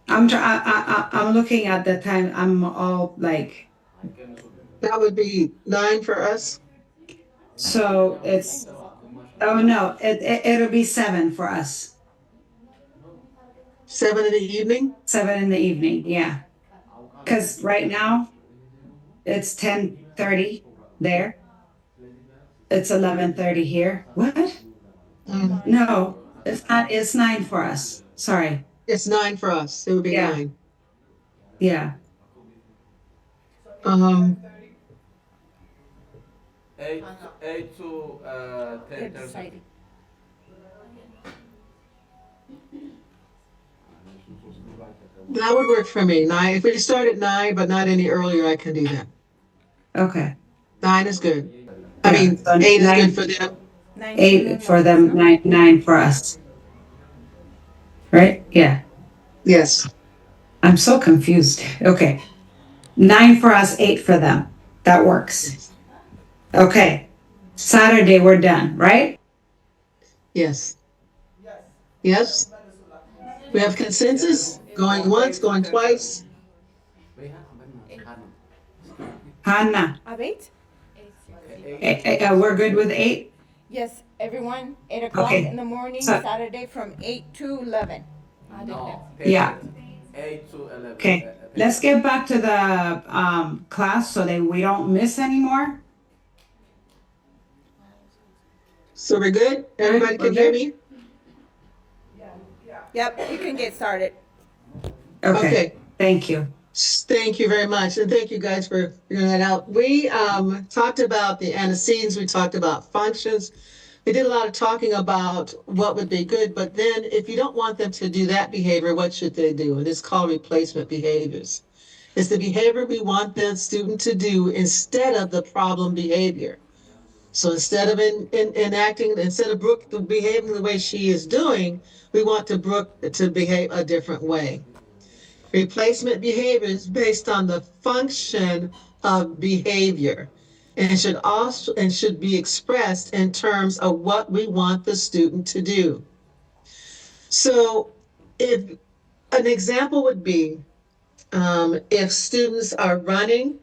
I'm looking at the time. I'm all like, That would be 9 for us. so it's, oh no, it'll be 7 for us. 7 in the evening. 7 in the evening, yeah. Because right now it's 10:30 there. It's 11:30 here. What? No, it's not. It's 9 for us. Sorry. It's 9 for us. It would be Yeah. 9. Yeah. 8 to 10, They're 10:30. deciding. That would work for me. 9. If we start at 9, but not any earlier, I can do that. Okay. 9 is good. Yeah, I mean, so 8 is 9 good for them. 9 8 for them, 9 for us. Right? Yeah. Yes. I'm so confused. Okay. 9 for us, 8 for them. That works. Okay. Saturday we're done, right? Yes. Yes. Yes. We have consensus. Going once, going twice. Hannah, Abate? we're good with 8? Yes, everyone. 8 o'clock Okay. in the morning, So- Saturday from 8 to 11. No. Yeah. 8 to 11. Okay. Let's get back to the class so that we don't miss anymore. So we're good? Everybody can hear me? Yep, you can get started. Okay. Okay. Thank you. Thank you very much. And thank you guys for figuring that out. We talked about the antecedents. We talked about functions. We did a lot of talking about what would be good, but then if you don't want them to do that behavior, what should they do? And it's called replacement behaviors. It's the behavior we want the student to do instead of the problem behavior. So instead of instead of Brooke behaving the way she is doing, we want Brooke to behave a different way. Replacement behavior is based on the function of behavior. and should be expressed in terms of what we want the student to do. So if an example would be if students are running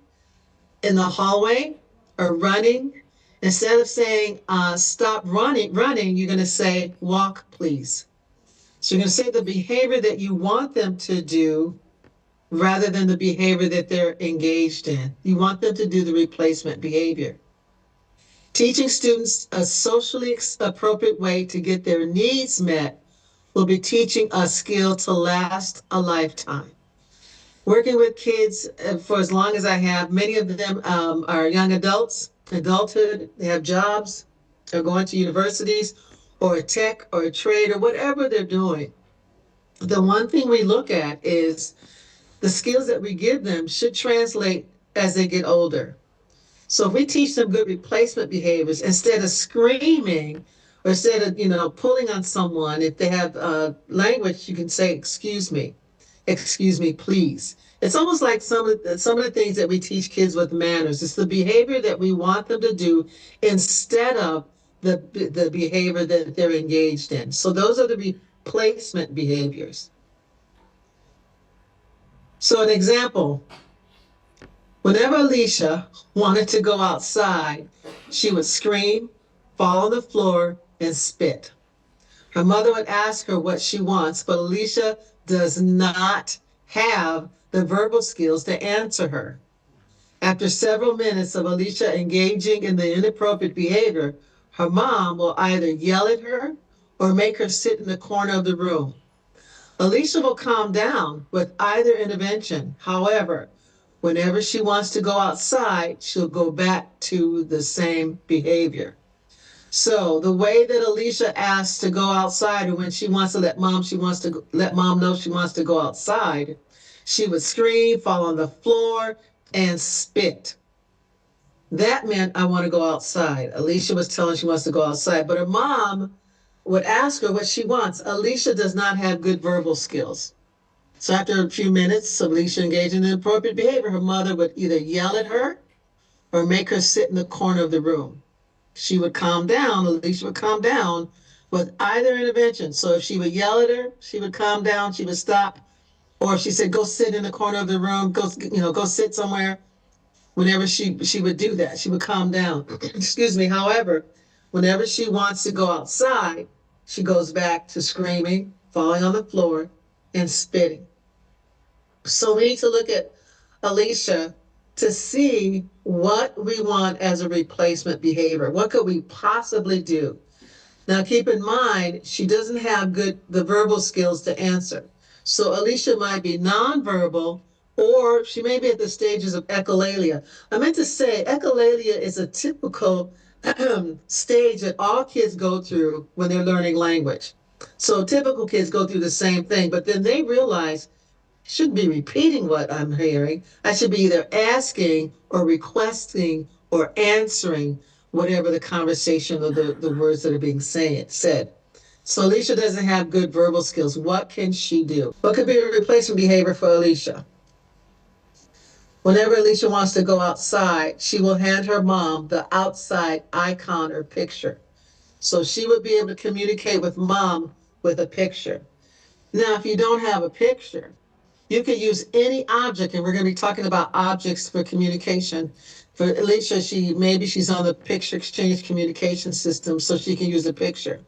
in the hallway or running, instead of saying stop running, you're going to say walk, please. So you're going to say the behavior that you want them to do rather than the behavior that they're engaged in. You want them to do the replacement behavior. Teaching students a socially appropriate way to get their needs met will be teaching a skill to last a lifetime. Working with kids for as long as I have, many of them are young adults, adulthood, they have jobs, they're going to universities or a tech or a trade or whatever they're doing. The one thing we look at is the skills that we give them should translate as they get older. So if we teach them good replacement behaviors, instead of screaming or instead of, pulling on someone, if they have language, you can say, excuse me, please. It's almost like some of the things that we teach kids with manners. It's the behavior that we want them to do instead of the behavior that they're engaged in. So those are the replacement behaviors. So an example, whenever Alicia wanted to go outside, she would scream, fall on the floor, and spit. Her mother would ask her what she wants, but Alicia does not have the verbal skills to answer her. After several minutes of Alicia engaging in the inappropriate behavior, her mom will either yell at her or make her sit in the corner of the room. Alicia will calm down with either intervention. However, whenever she wants to go outside, she'll go back to the same behavior. So the way that Alicia asks to go outside, or when she wants to let mom know she wants to go outside, she would scream, fall on the floor, and spit. That meant I want to go outside. Alicia was telling she wants to go outside, but her mom would ask her what she wants. Alicia does not have good verbal skills. So after a few minutes of Alicia engaging in inappropriate behavior, her mother would either yell at her or make her sit in the corner of the room. She would calm down, Alicia would calm down with either intervention. So if she would yell at her, she would calm down, she would stop. Or if she said, go sit in the corner of the room, go sit somewhere. Whenever she would do that, she would calm down. Excuse me. However, whenever she wants to go outside, she goes back to screaming, falling on the floor, and spitting. So we need to look at Alicia to see what we want as a replacement behavior. What could we possibly do? Now keep in mind, she doesn't have the verbal skills to answer. So Alicia might be nonverbal, or she may be at the stages of echolalia. I meant to say echolalia is a typical stage that all kids go through when they're learning language. So typical kids go through the same thing, but then they realize I shouldn't be repeating what I'm hearing. I should be either asking or requesting or answering whatever the conversation or the words that are being said. So Alicia doesn't have good verbal skills. What can she do? What could be a replacement behavior for Alicia? Whenever Alicia wants to go outside, she will hand her mom the outside icon or picture. So she would be able to communicate with mom with a picture. Now, if you don't have a picture, you can use any object, and we're going to be talking about objects for communication. For Alicia, maybe she's on the picture exchange communication system, so she can use a picture.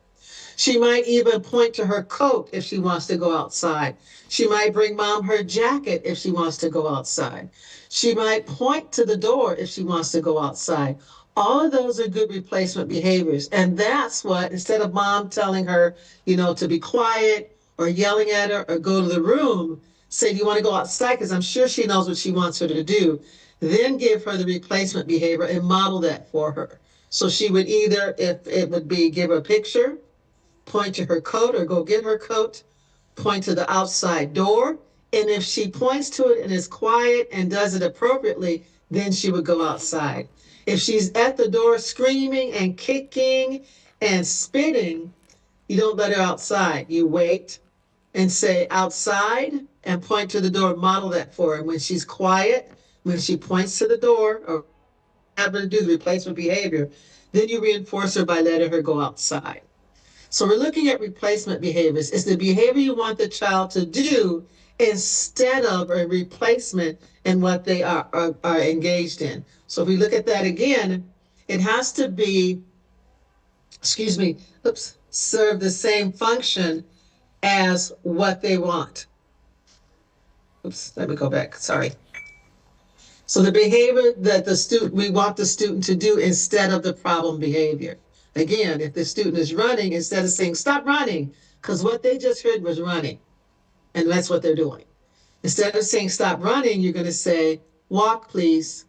She might even point to her coat if she wants to go outside. She might bring mom her jacket if she wants to go outside. She might point to the door if she wants to go outside. All of those are good replacement behaviors. And that's what, instead of mom telling her, to be quiet or yelling at her or go to the room, say, do you want to go outside? Because I'm sure she knows what she wants her to do. Then give her the replacement behavior and model that for her. So she would either, if it would be give her a picture, point to her coat or go get her coat, point to the outside door. And if she points to it and is quiet and does it appropriately, then she would go outside. If she's at the door screaming and kicking and spitting, you don't let her outside. You wait and say outside and point to the door, model that for her. When she's quiet, when she points to the door or have her do the replacement behavior, then you reinforce her by letting her go outside. So we're looking at replacement behaviors. It's the behavior you want the child to do instead of a replacement in what they are engaged in. So if we look at that again, it has to be, serve the same function as what they want. Let me go back, sorry. So the behavior that we want the student to do instead of the problem behavior. Again, if the student is running, instead of saying, stop running, because what they just heard was running, and that's what they're doing. Instead of saying, stop running, you're going to say, walk, please.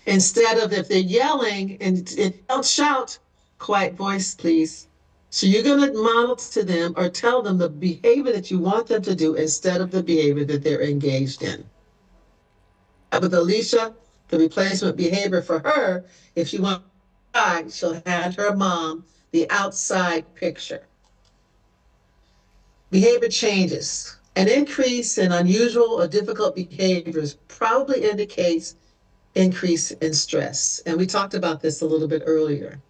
Instead of, if they're yelling and don't shout, quiet voice, please. So you're going to model to them or tell them the behavior that you want them to do instead of the behavior that they're engaged in. With Alicia, the replacement behavior for her, if she wants outside, she'll hand her mom the outside picture. Behavior changes. An increase in unusual or difficult behaviors probably indicates increase in stress. And we talked about this a little bit earlier.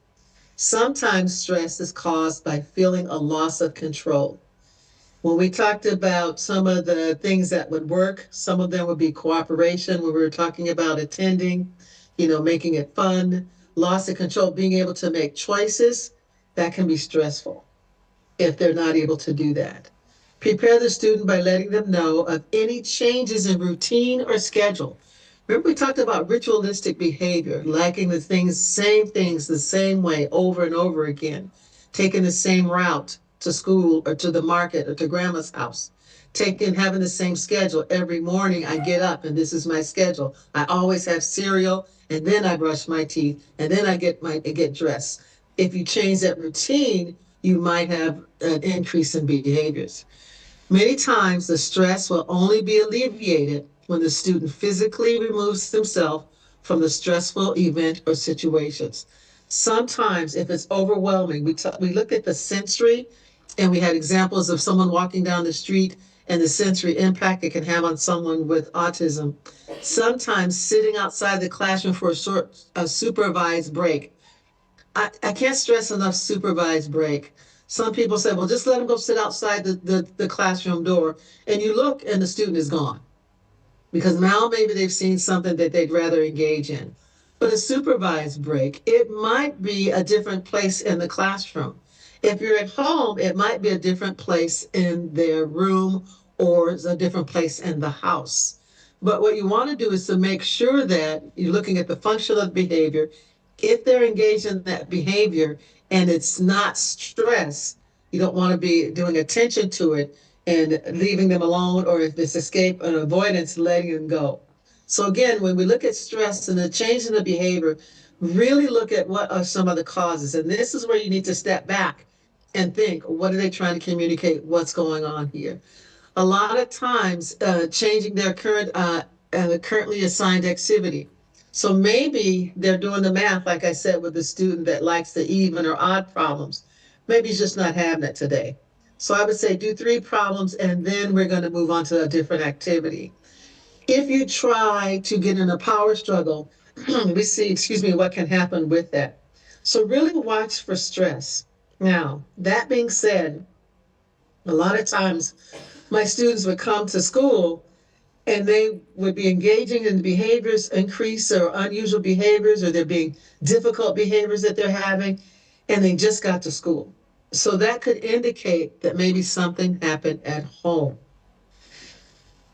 Sometimes stress is caused by feeling a loss of control. When we talked about some of the things that would work, some of them would be cooperation, when we were talking about attending, making it fun, loss of control, being able to make choices, that can be stressful if they're not able to do that. Prepare the student by letting them know of any changes in routine or schedule. Remember we talked about ritualistic behavior, liking same things the same way over and over again, taking the same route to school or to the market or to grandma's house, having the same schedule. Every morning I get up and this is my schedule. I always have cereal and then I brush my teeth and then I get dressed. If you change that routine, you might have an increase in behaviors. Many times the stress will only be alleviated when the student physically removes themselves from the stressful event or situations. Sometimes if it's overwhelming, we looked at the sensory and we had examples of someone walking down the street and the sensory impact it can have on someone with autism. Sometimes sitting outside the classroom for a supervised break. I can't stress enough supervised break. Some people say, well, just let them go sit outside the classroom door. And you look and the student is gone. Because now maybe they've seen something that they'd rather engage in. But a supervised break, it might be a different place in the classroom. If you're at home, it might be a different place in their room or a different place in the house. But what you want to do is to make sure that you're looking at the function of the behavior. If they're engaged in that behavior and it's not stress, you don't want to be doing attention to it and leaving them alone, or if it's escape and avoidance, letting them go. So again, when we look at stress and the change in the behavior, really look at what are some of the causes. And this is where you need to step back and think, what are they trying to communicate? What's going on here? A lot of times, changing their currently assigned activity. So maybe they're doing the math, like I said, with the student that likes the even or odd problems. Maybe he's just not having it today. So I would say do 3 problems and then we're going to move on to a different activity. If you try to get in a power struggle, we see, what can happen with that. So really watch for stress. Now, that being said, a lot of times my students would come to school and they would be engaging in behaviors, increase or unusual behaviors, or they're being difficult behaviors that they're having, and they just got to school. So that could indicate that maybe something happened at home.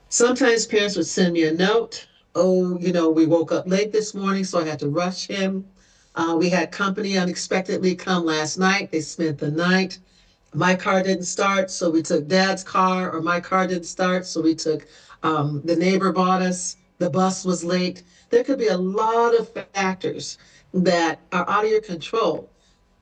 Sometimes parents would send me a note. Oh, we woke up late this morning, so I had to rush him. We had company unexpectedly come last night. They spent the night. My car didn't start, so we took dad's car, or my car didn't start, so we took the neighbor bought us. The bus was late. There could be a lot of factors that are out of your control,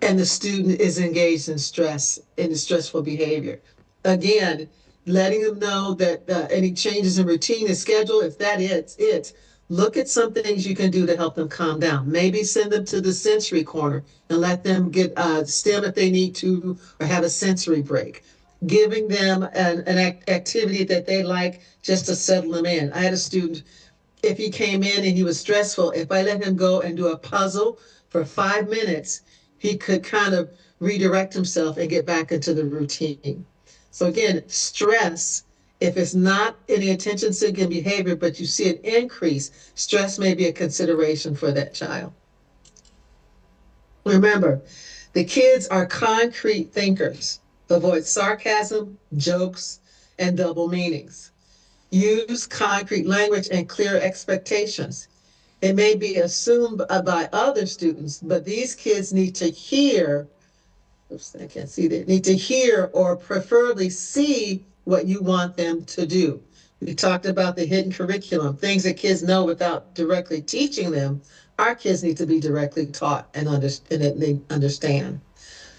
and the student is engaged in stressful behavior. Again, letting them know that any changes in routine and schedule, if that is it, look at some things you can do to help them calm down. Maybe send them to the sensory corner and let them get STEM if they need to, or have a sensory break. Giving them an activity that they like just to settle them in. I had a student, if he came in and he was stressful, if I let him go and do a puzzle for 5 minutes, he could kind of redirect himself and get back into the routine. So again, stress, if it's not any attention seeking behavior, but you see an increase, stress may be a consideration for that child. Remember, the kids are concrete thinkers. Avoid sarcasm, jokes, and double meanings. Use concrete language and clear expectations. It may be assumed by other students, but these kids need to hear, oops, I can't see that, need to hear or preferably see what you want them to do. We talked about the hidden curriculum, things that kids know without directly teaching them. Our kids need to be directly taught and that they understand.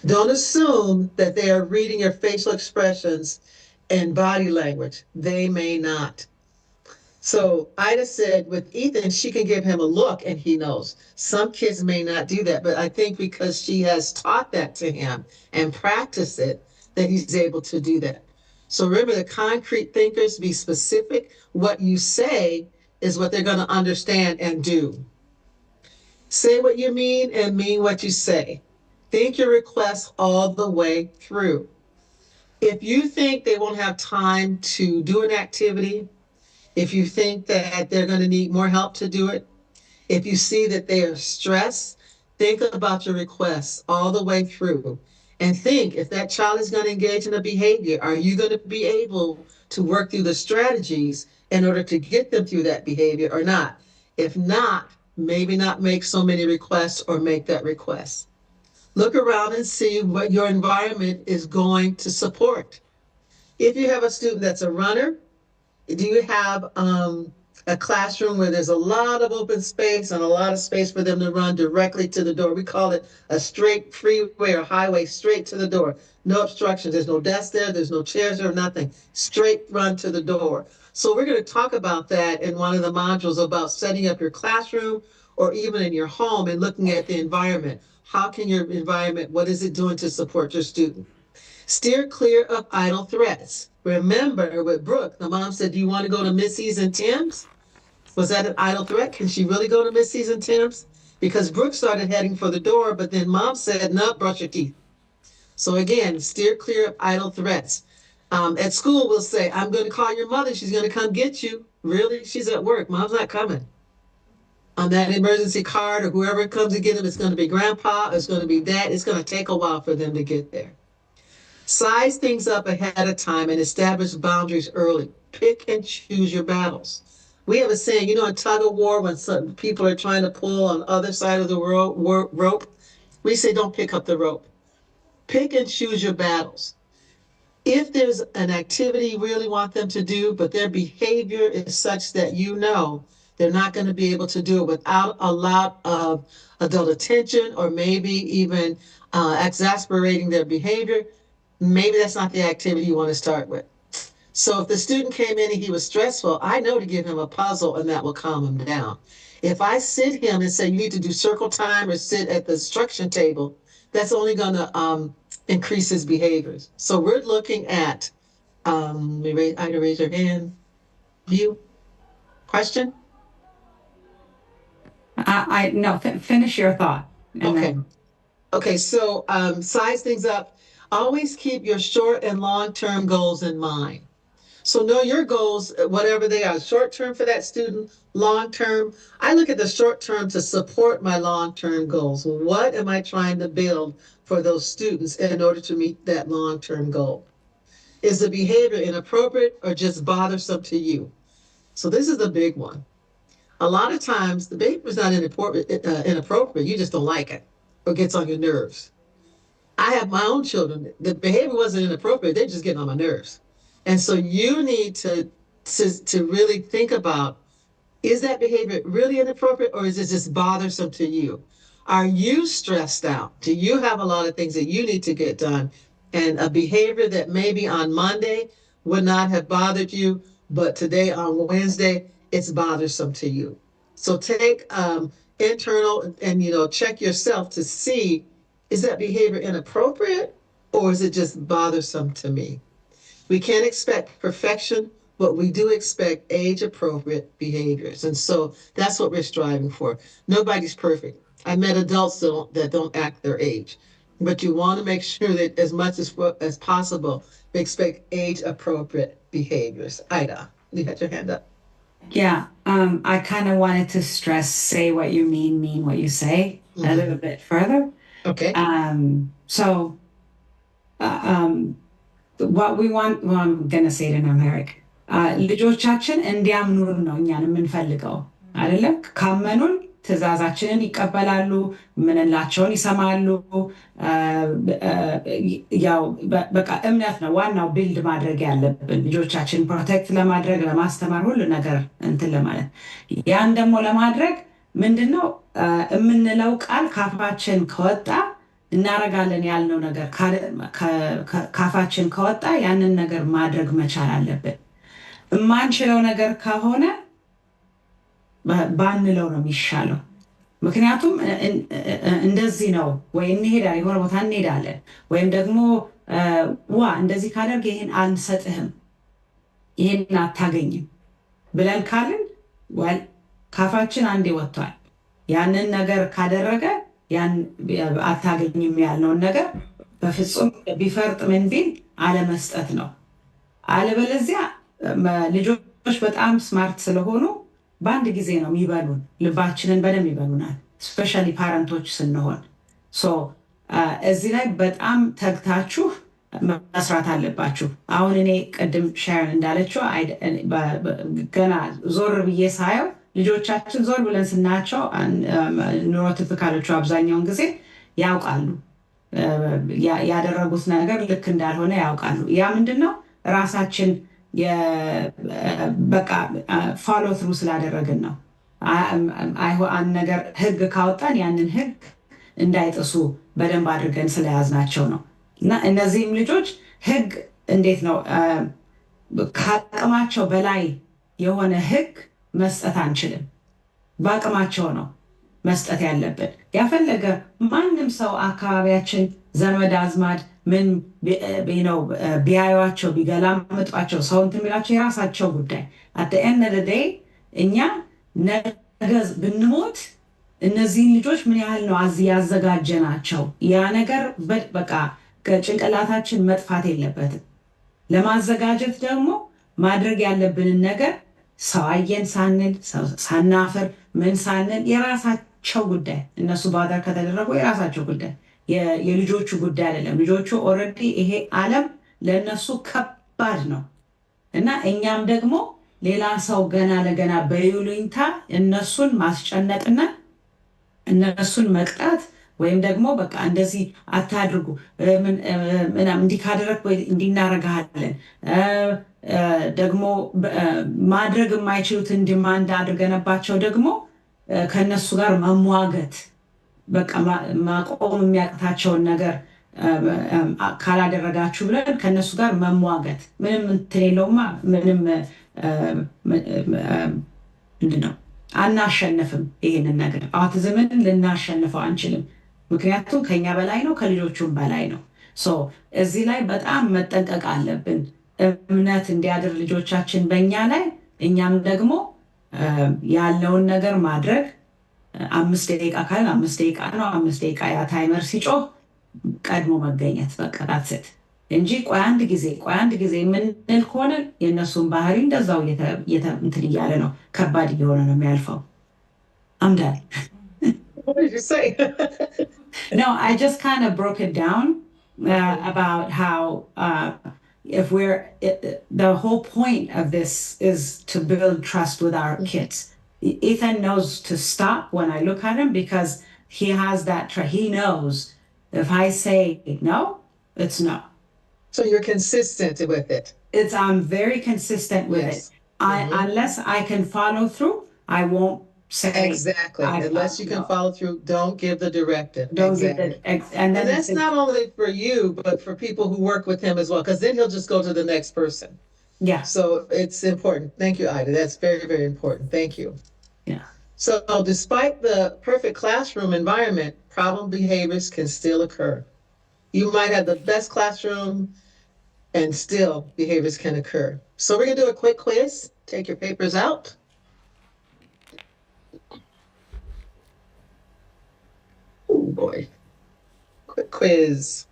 Don't assume that they are reading your facial expressions and body language. They may not. So Ida said with Ethan, she can give him a look and he knows. Some kids may not do that, but I think because she has taught that to him and practiced it, that he's able to do that. So remember, the concrete thinkers, be specific. What you say is what they're going to understand and do. Say what you mean and mean what you say. Think your requests all the way through. If you think they won't have time to do an activity, if you think that they're going to need more help to do it, if you see that they are stressed, think about your requests all the way through and think if that child is going to engage in a behavior, are you going to be able to work through the strategies in order to get them through that behavior or not? If not, maybe not make so many requests or make that request. Look around and see what your environment is going to support. If you have a student that's a runner, do you have a classroom where there's a lot of open space and a lot of space for them to run directly to the door? We call it a straight freeway or highway, straight to the door. No obstructions. There's no desk there. There's no chairs there, nothing. Straight run to the door. So we're going to talk about that in one of the modules about setting up your classroom or even in your home and looking at the environment. How can your environment, what is it doing to support your student? Steer clear of idle threats. Remember with Brooke, the mom said, do you want to go to Missy's and Tim's? Was that an idle threat? Can she really go to Missy's and Tim's? Because Brooke started heading for the door, but then mom said, no, brush your teeth. So again, steer clear of idle threats. At school, we'll say, I'm going to call your mother. She's going to come get you. Really? She's at work. Mom's not coming. On that emergency card or whoever comes to get them, it's going to be grandpa, it's going to be dad. It's going to take a while for them to get there. Size things up ahead of time and establish boundaries early. Pick and choose your battles. We have a saying, in tug of war, when some people are trying to pull on the other side of the rope, we say don't pick up the rope. Pick and choose your battles. If there's an activity you really want them to do, but their behavior is such that they're not going to be able to do it without a lot of adult attention or maybe even exasperating their behavior, maybe that's not the activity you want to start with. So if the student came in and he was stressful, I know to give him a puzzle and that will calm him down. If I sit him and say, you need to do circle time or sit at the instruction table, that's only going to increase his behaviors. So we're looking at, Ida, raise your hand. You? Question? No, finish your thought. Okay. Okay, so size things up. Always keep your short and long-term goals in mind. So know your goals, whatever they are, short-term for that student, long-term. I look at the short-term to support my long-term goals. What am I trying to build for those students in order to meet that long-term goal? Is the behavior inappropriate or just bothersome to you? So this is the big one. A lot of times the behavior is not inappropriate, you just don't like it or gets on your nerves. I have my own children. The behavior wasn't inappropriate. They're just getting on my nerves. And so you need to really think about, is that behavior really inappropriate or is it just bothersome to you? Are you stressed out? Do you have a lot of things that you need to get done? And a behavior that maybe on Monday would not have bothered you, but today on Wednesday, it's bothersome to you. So take internal and check yourself to see, is that behavior inappropriate or is it just bothersome to me? We can't expect perfection but we do expect age-appropriate behaviors. And so that's what we're striving for. Nobody's perfect. I met adults that don't act their age, but you want to make sure that as much as possible, we expect age-appropriate behaviors. Ida, you had your hand up. Yeah, I kind of wanted to stress say what you mean what you say a little bit further. Okay. So, what we want, well, I'm gonna say it in Amharic. ልጆቻችን እንዲያምኑን ነው እኛን የምንፈልገው አይደለም። ካመኑን ትእዛዛችንን ይቀበላሉ፣ ምንላቸውን ይሰማሉ። ያው በቃ እምነት ነው ዋናው ቢልድ ማድረግ ያለብን ልጆቻችን ፕሮቴክት ለማድረግ ለማስተማር ሁሉ ነገር እንትን ለማለት ያን ደግሞ ለማድረግ ምንድነው የምንለው ቃል ካፋችን ከወጣ እናረጋለን ያልነው ነገር ካፋችን ከወጣ ያንን ነገር ማድረግ መቻል አለብን። የማንችለው ነገር ከሆነ ባንለው ነው የሚሻለው። ምክንያቱም እንደዚህ ነው ወይ እንሄዳለን፣ የሆነ ቦታ እንሄዳለን፣ ወይም ደግሞ እንደዚህ ካደርግ ይሄን አንሰጥህም፣ ይሄን አታገኝም ብለን ካልን ካፋችን አንዴ ወጥቷል። ያንን ነገር ካደረገ ያን አታገኝም ያልነውን ነገር በፍጹም ቢፈርጥ ምን ቢል አለመስጠት ነው። አለበለዚያ ልጆች በጣም ስማርት ስለሆኑ በአንድ ጊዜ ነው የሚበሉን፣ ልባችንን በደንብ ይበሉናል። ስፔሻሊ ፓረንቶች ስንሆን እዚህ ላይ በጣም ተግታችሁ መስራት አለባችሁ። አሁን እኔ ቅድም ሻርን እንዳለችው ገና ዞር ብዬ ሳየው ልጆቻችን ዞር ብለን ስናያቸው ኒውሮቲፒካሎቹ አብዛኛውን ጊዜ ያውቃሉ፣ ያደረጉት ነገር ልክ እንዳልሆነ ያውቃሉ። ያ ምንድን ነው ራሳችን በቃ ፎሎ ትሩ ስላደረግን ነው። አንድ ነገር ህግ ካወጣን ያንን ህግ እንዳይጥሱ በደንብ አድርገን ስለያዝናቸው ነው። እና እነዚህም ልጆች ህግ እንዴት ነው ከአቅማቸው በላይ የሆነ ህግ መስጠት አንችልም። በአቅማቸው ነው መስጠት ያለብን። ያፈለገ ማንም ሰው አካባቢያችን ዘመድ አዝማድ ምን ነው ቢያዩቸው ቢገላምጧቸው ሰው እንትን የሚላቸው የራሳቸው ጉዳይ። አት ኤንድ ኦፍ ዘ ዴይ እኛ ነገ ብንሞት እነዚህን ልጆች ምን ያህል ነው ያዘጋጀናቸው? ያ ነገር በቃ ከጭንቅላታችን መጥፋት የለበትም። ለማዘጋጀት ደግሞ ማድረግ ያለብንን ነገር ሰው አየን ሳንል ሳናፍር ምን ሳንል የራሳቸው ጉዳይ፣ እነሱ ባዳር ከተደረጉ የራሳቸው ጉዳይ፣ የልጆቹ ጉዳይ አይደለም። ልጆቹ ኦልሬዲ ይሄ ዓለም ለእነሱ ከባድ ነው እና እኛም ደግሞ ሌላ ሰው ገና ለገና በይሉኝታ እነሱን ማስጨነቅና እነሱን መቅጣት ወይም ደግሞ በቃ እንደዚህ አታድርጉ እንዲህ ካደረግ እንዲናረጋለን ደግሞ ማድረግ የማይችሉትን ዲማንድ አድርገንባቸው ደግሞ ከነሱ ጋር መሟገት፣ በቃ ማቆም የሚያቅታቸውን ነገር ካላደረጋችሁ ብለን ከነሱ ጋር መሟገት ምንም እንትን የለውማ። ምንም ምንድን ነው አናሸንፍም። ይህንን ነገር አውቲዝምን ልናሸንፈው አንችልም። ምክንያቱም ከኛ በላይ ነው፣ ከልጆቹም በላይ ነው። እዚህ ላይ በጣም መጠንቀቅ አለብን። እምነት እንዲያድር ልጆቻችን በእኛ ላይ፣ እኛም ደግሞ ያለውን ነገር ማድረግ 5 ደቂቃ ካለን 5 ደቂቃ ነው። 5 ደቂቃ ያ ታይመር ሲጮህ ቀድሞ መገኘት በቃ ዳትሴት እንጂ ቆይ አንድ ጊዜ የምንል ከሆነ የእነሱን ባህሪ እንደዛው እንትን እያለ ነው፣ ከባድ እየሆነ ነው የሚያልፈው። አምዳል What did you say? No, I just kind of broke it down about how if the whole point of this is to build trust with our kids. Ethan knows to stop when I look at him because he has that he knows if I say no, it's no. So you're consistent with it. I'm very consistent with it. Unless I can follow through, I won't say. Exactly. Unless you can follow through, don't give the directive. Don't exactly. give it. And that's not only for you, but for people who work with him as well, because then he'll just go to the next person. Yeah. So it's important. Thank you, Ida. That's very, very important. Thank you. Yeah. So despite the perfect classroom environment, problem behaviors can still occur. You might have the best classroom, and still behaviors can occur. So we're gonna do a quick quiz. Take your papers out. Oh boy. Quick quiz.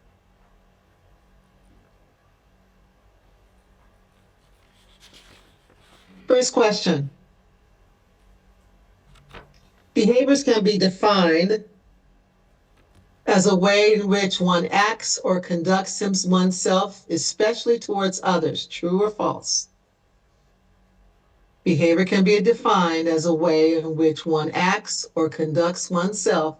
First question. Behaviors can be defined as a way in which one acts or conducts oneself, especially towards others. True or false? Behavior can be defined as a way in which one acts or conducts oneself,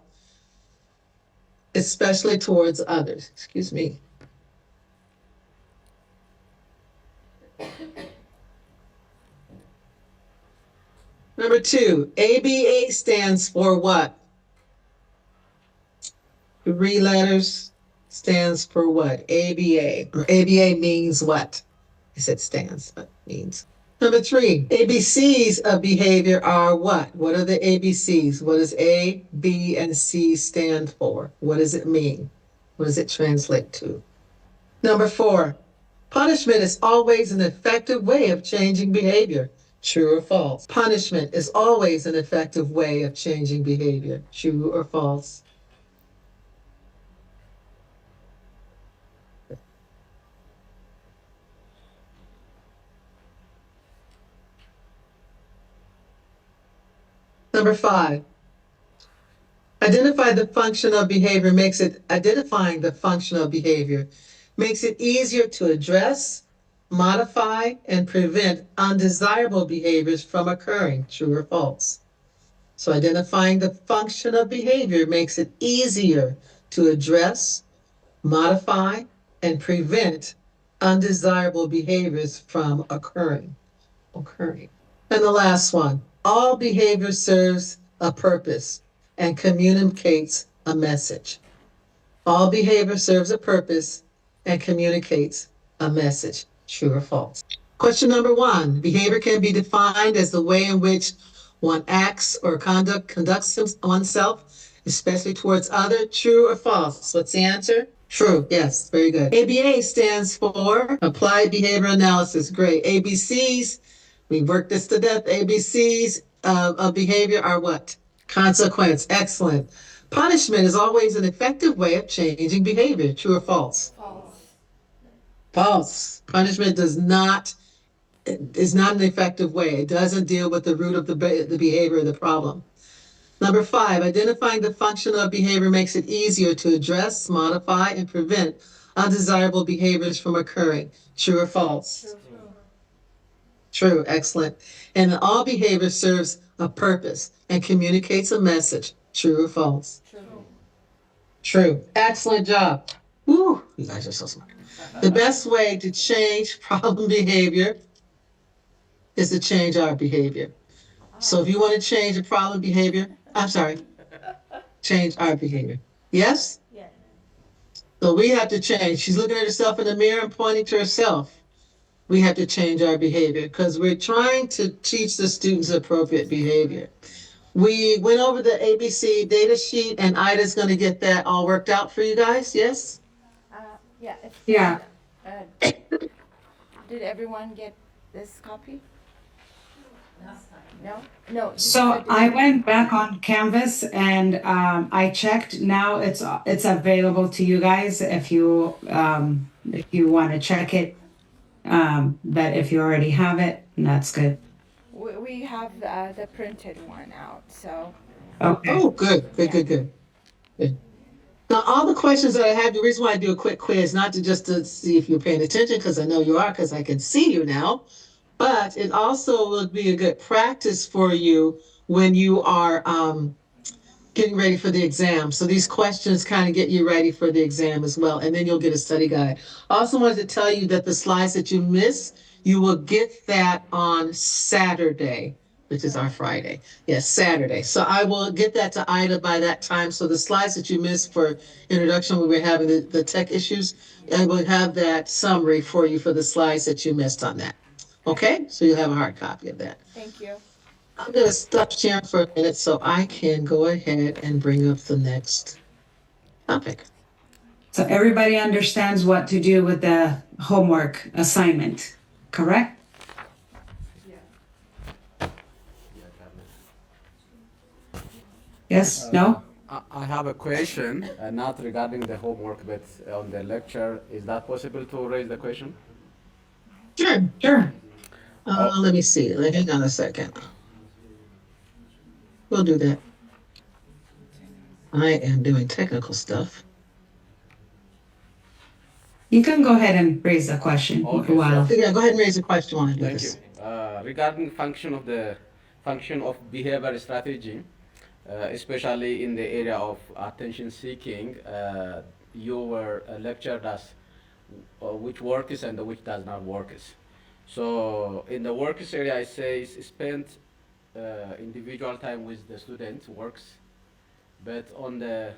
especially towards others. Excuse me. Number 2, ABA stands for what? 3 letters stands for what? ABA. Or ABA means what? I said stands, but means. Number 3, ABCs of behavior are what? What are the ABCs? What does A, B, and C stand for? What does it mean? What does it translate to? Number 4, punishment is always an effective way of changing behavior. True or false? Punishment is always an effective way of changing behavior. True or false? Number 5, identifying the function of behavior makes it easier to address, modify, and prevent undesirable behaviors from occurring. True or false? So identifying the function of behavior makes it easier to address, modify, and prevent undesirable behaviors from occurring. And the last one, all behavior serves a purpose and communicates a message. All behavior serves a purpose and communicates a message. True or false? Question number 1, behavior can be defined as the way in which one acts or conducts oneself, especially towards others. True or false? What's the answer? True. Yes, very good. ABA stands for Applied Behavior Analysis. Great. ABCs, we worked this to death. ABCs of behavior are what? Consequence. Excellent. Punishment is always an effective way of changing behavior. True or false? False. False. Punishment is not an effective way. It doesn't deal with the root of the behavior or the problem. Number 5, identifying the function of behavior makes it easier to address, modify, and prevent undesirable behaviors from occurring. True or false? True. Excellent. And all behavior serves a purpose and communicates a message. True or false? True. Excellent job. Woo, you guys are so smart. The best way to change problem behavior is to change our behavior. So if you want to change a problem behavior, change our behavior. Yes? Yes. So we have to change. She's looking at herself in the mirror and pointing to herself. We have to change our behavior because we're trying to teach the students appropriate behavior. We went over the ABC data sheet and Ida's going to get that all worked out for you guys. Yes? Yeah. Yeah. Did everyone get this copy? No? No. So I went back on Canvas and I checked. Now it's available to you guys if you want to check it. But if you already have it, that's good. We have the printed one out, so. Okay. Oh, good. Now, all the questions that I have, the reason why I do a quick quiz, not to see if you're paying attention, because I know you are, because I can see you now, but it also will be a good practice for you when you are getting ready for the exam. So these questions kind of get you ready for the exam as well, and then you'll get a study guide. I also wanted to tell you that the slides that you miss, you will get that on Saturday, which is our Friday. Yes, Saturday. So I will get that to Ida by that time. So the slides that you missed for introduction, when we're having the tech issues, I will have that summary for you for the slides that you missed on that. Okay? So you'll have a hard copy of that. Thank you. I'm going to stop sharing for a minute so I can go ahead and bring up the next topic. So everybody understands what to do with the homework assignment, correct? Yes, no? I have a question, not regarding the homework, but on the lecture. Is that possible to raise the question? Sure. Sure. Oh. Let me see. Hang on a second. We'll do that. I am doing technical stuff. You can go ahead and raise the question Okay, while. Yeah, go ahead and raise a question while I do Thank you. this. Regarding function of behavior strategy, especially in the area of attention seeking, you were lectured as which works and which does not works. So in the works area, I say spend individual time with the student works, but on the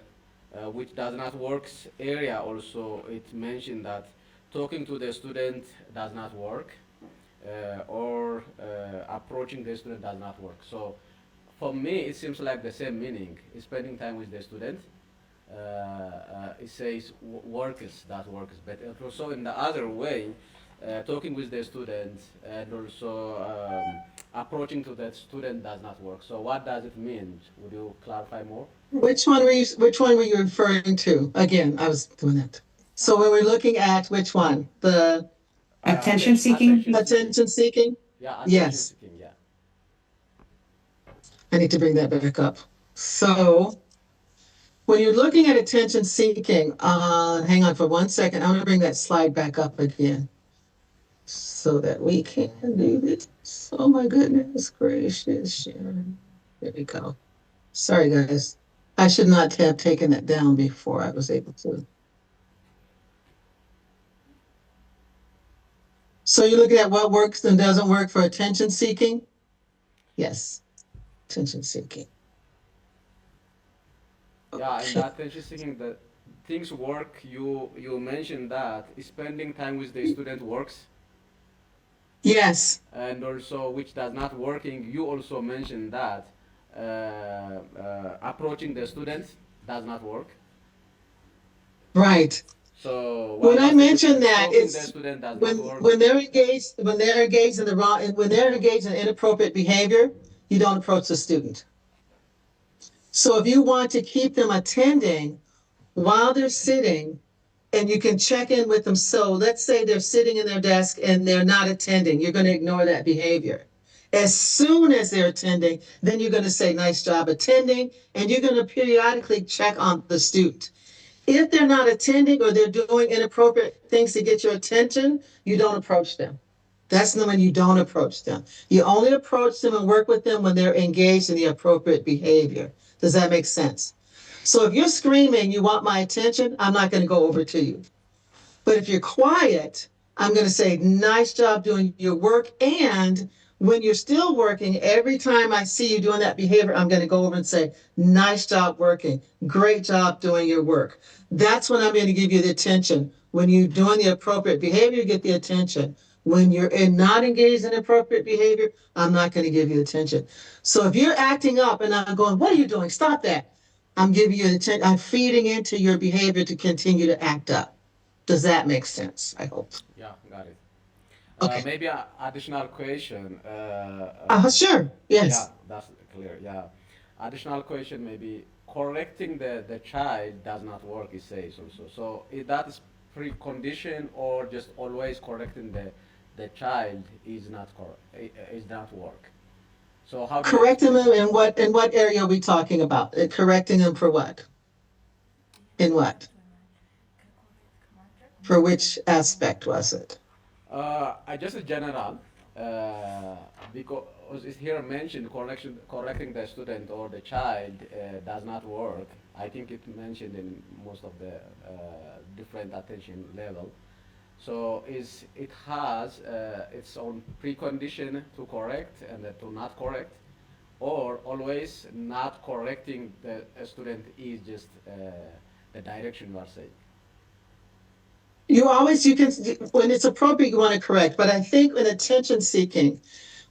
which does not works area also it mentioned that talking to the student does not work, or approaching the student does not work. So for me, it seems like the same meaning. Spending time with the student, it says works that works, but also in the other way, talking with the student and also approaching to the student does not work. So what does it mean? Would you clarify more? Which one were you referring to? Again, I was doing that. So when we're looking at which one? The Attention seeking? attention seeking? Yeah, attention Yes. seeking, yeah. I need to bring that back up. So when you're looking at attention seeking, hang on for 1 second. I'm gonna bring that slide back up again so that we can do this. Oh my goodness gracious, Sharon. There we go. Sorry, guys. I should not have taken that down before I was able to. So you're looking at what works and doesn't work for attention seeking? Yes, attention seeking. Yeah, and attention seeking, the things work. You mentioned that spending time with the student works, Yes, and also which does not working. You also mentioned that approaching the student does not work. right. So When I was the mentioned difference? that, Talking the it's student does when not work. when they're engaged in the wrong, when they're engaged in inappropriate behavior, you don't approach the student. So if you want to keep them attending while they're sitting, and you can check in with them. So let's say they're sitting in their desk and they're not attending. You're going to ignore that behavior. As soon as they're attending, then you're going to say, nice job attending, and you're going to periodically check on the student. If they're not attending or they're doing inappropriate things to get your attention, you don't approach them. That's when you don't approach them. You only approach them and work with them when they're engaged in the appropriate behavior. Does that make sense? So if you're screaming, you want my attention, I'm not going to go over to you. But if you're quiet, I'm going to say, nice job doing your work. And when you're still working, every time I see you doing that behavior, I'm going to go over and say, nice job working. Great job doing your work. That's when I'm going to give you the attention. When you're doing the appropriate behavior, you get the attention. When you're not engaged in appropriate behavior, I'm not going to give you attention. So if you're acting up and I'm going, what are you doing? Stop that. I'm giving you attention. I'm feeding into your behavior to continue to act up. Does that make sense? I hope. Yeah, got it. Okay. Maybe an additional question. Sure. Yes. Yeah, that's clear. Yeah. Additional question, maybe correcting the child does not work, it says also. So is that is precondition or just always correcting the child is not is not work? So how do you Correcting explain them in what area are we talking about? Correcting them for what? In what? For which aspect was it? I just a general, because it's here mentioned correcting the student or the child does not work. I think it mentioned in most of the different attention level. So is it has its own precondition to correct and to not correct, or always not correcting the student is just the direction you are saying. You can, when it's appropriate, you want to correct. But I think in attention seeking,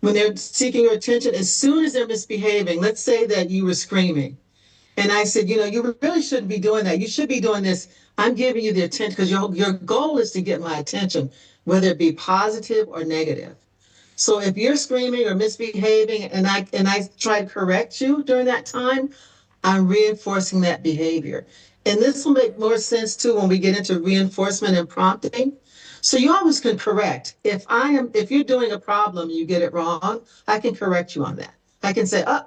when they're seeking your attention, as soon as they're misbehaving, let's say that you were screaming And I said, you really shouldn't be doing that. You should be doing this. I'm giving you the attention because your goal is to get my attention, whether it be positive or negative. So if you're screaming or misbehaving and I try to correct you during that time, I'm reinforcing that behavior. And this will make more sense too when we get into reinforcement and prompting. So you always can correct. If you're doing a problem, you get it wrong, I can correct you on that. I can say, oh,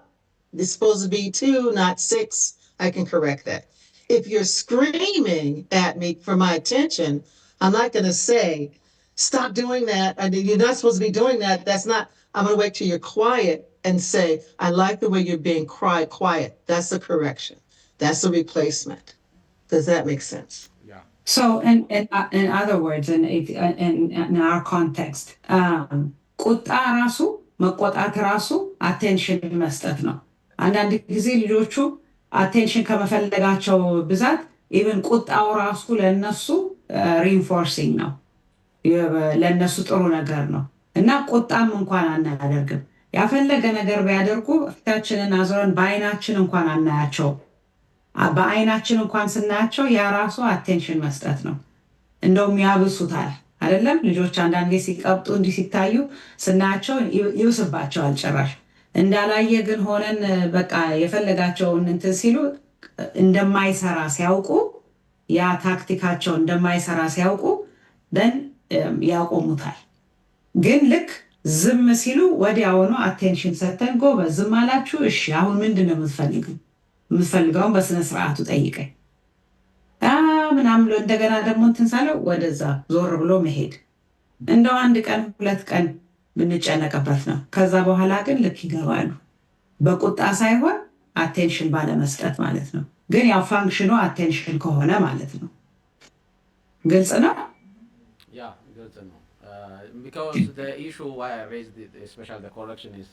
it's supposed to be 2, not 6. I can correct that. If you're screaming at me for my attention, I'm not going to say, stop doing that. You're not supposed to be doing that. That's not, I'm going to wait till you're quiet and say, I like the way you're being quiet. That's the correction. That's the replacement. Does that make sense? Yeah. So, in other words, in our context, ቁጣ ራሱ መቆጣት ራሱ አቴንሽን መስጠት ነው። አንዳንድ ጊዜ ልጆቹ አቴንሽን ከመፈለጋቸው ብዛት ኢቨን ቁጣው ራሱ ለነሱ ሪንፎርሲንግ ነው፣ ለነሱ ጥሩ ነገር ነው እና ቁጣም እንኳን አናደርግም። ያፈለገ ነገር ቢያደርጉ ፊታችንን አዞረን በአይናችን እንኳን አናያቸው። በአይናችን እንኳን ስናያቸው ያ ራሱ አቴንሽን መስጠት ነው። እንደውም ያብሱታል አይደለም? ልጆች አንዳንድ ጊዜ ሲቀብጡ እንዲህ ሲታዩ ስናያቸው ይብስባቸዋል ጭራሽ። እንዳላየ ግን ሆነን በቃ የፈለጋቸውን እንትን ሲሉ እንደማይሰራ ሲያውቁ፣ ያ ታክቲካቸው እንደማይሰራ ሲያውቁ ደን ያቆሙታል። ግን ልክ ዝም ሲሉ ወዲያውኑ አቴንሽን ሰተን ጎበዝ ዝም አላችሁ፣ እሺ አሁን ምንድን ነው የምትፈልገውን በስነ ስርዓቱ ጠይቀኝ ምናምን ብሎ እንደገና ደግሞ እንትን ሳለው ወደዛ ዞር ብሎ መሄድ። እንደው 1 ቀን 2 ቀን ብንጨነቅበት ነው። ከዛ በኋላ ግን ልክ ይገባሉ። በቁጣ ሳይሆን አቴንሽን ባለመስጠት ማለት ነው። ግን ያው ፋንክሽኑ አቴንሽን ከሆነ ማለት ነው። ግልጽ ነው? Yeah, good to know. Because the issue why I raised it, especially the correction, is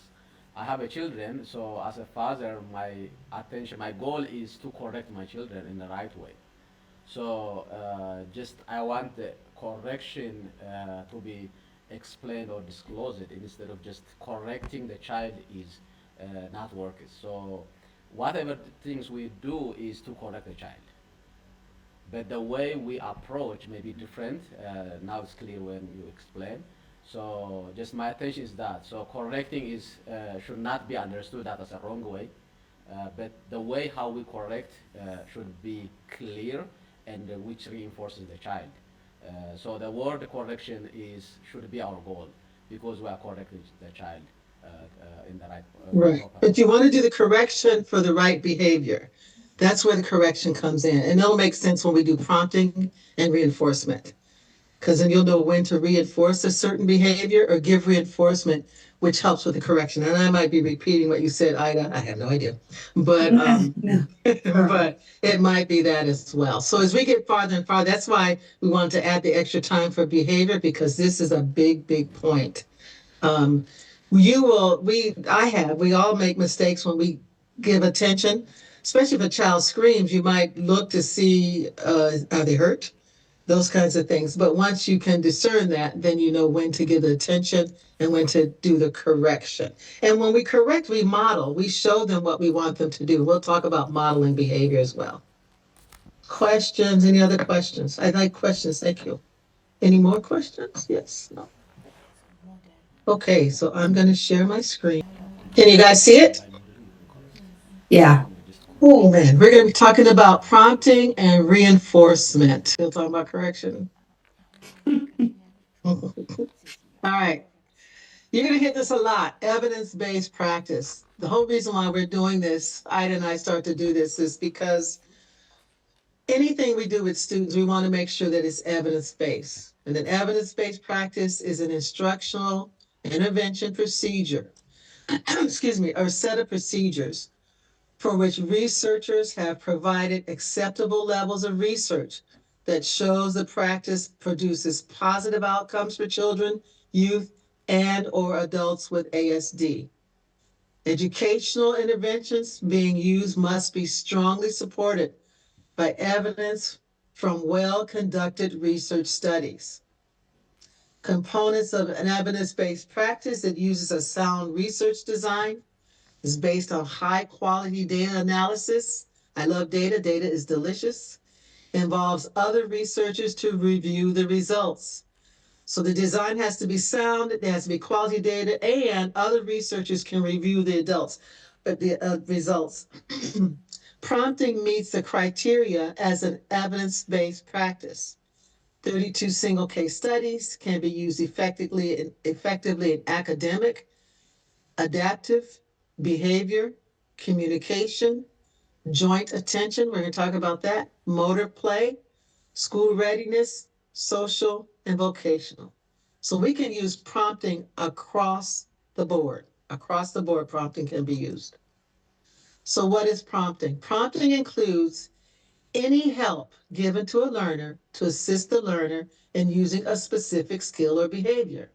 I have a children, so as a father, my goal is to correct my children in the right way. So just I want the correction to be explained or disclosed instead of just correcting the child is not working. So whatever things we do is to correct the child. But the way we approach may be different. Now it's clear when you explain. So just my attention is that. So correcting is should not be understood that as a wrong way, but the way how we correct should be clear and which reinforces the child. So the word correction should be our goal because we are correcting the child in the right. Right. But you want to do the correction for the right behavior. That's where the correction comes in. And it'll make sense when we do prompting and reinforcement. Because then you'll know when to reinforce a certain behavior or give reinforcement, which helps with the correction. And I might be repeating what you said, Ida. I have no idea. But but it might be that as well. So as we get farther and farther, that's why we want to add the extra time for behavior, because this is a big, big point. We all make mistakes when we give attention, especially if a child screams. You might look to see, are they hurt? Those kinds of things. But once you can discern that, then you know when to give the attention and when to do the correction. And when we correct, we model. We show them what we want them to do. We'll talk about modeling behavior as well. Questions? Any other questions? I like questions. Thank you. Any more questions? Yes. No. Okay, so I'm going to share my screen. Can you guys see it? Yeah. Oh man, we're going to be talking about prompting and reinforcement. We'll talk about correction. All right. You're going to hit this a lot. Evidence-based practice. The whole reason why we're doing this, Ida and I start to do this, is because anything we do with students, we want to make sure that it's evidence-based. And an evidence-based practice is an instructional intervention procedure, excuse me, or set of procedures for which researchers have provided acceptable levels of research that shows the practice produces positive outcomes for children, youth, and or adults with ASD. Educational interventions being used must be strongly supported by evidence from well-conducted research studies. Components of an evidence-based practice that uses a sound research design is based on high quality data analysis I love data. Data is delicious. Involves other researchers to review the results. So the design has to be sound, there has to be quality data, and other researchers can review the results. Prompting meets the criteria as an evidence-based practice. 32 single case studies can be used effectively in academic, adaptive, behavior, communication, joint attention, we're going to talk about that, motor play, school readiness, social, and vocational. So we can use prompting across the board. Across the board, prompting can be used. So what is prompting? Prompting includes any help given to a learner to assist the learner in using a specific skill or behavior.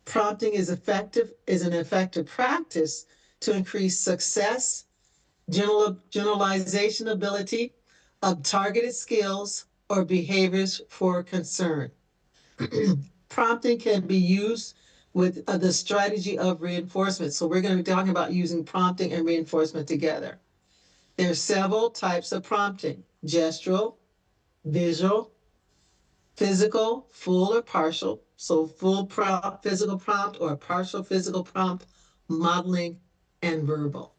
Prompting is an effective practice to increase success, generalization ability of targeted skills or behaviors for concern. Prompting can be used with the strategy of reinforcement. So we're going to be talking about using prompting and reinforcement together. There are several types of prompting: gestural, visual, physical, full or partial. So full prompt, physical prompt, or partial physical prompt, modeling, and verbal.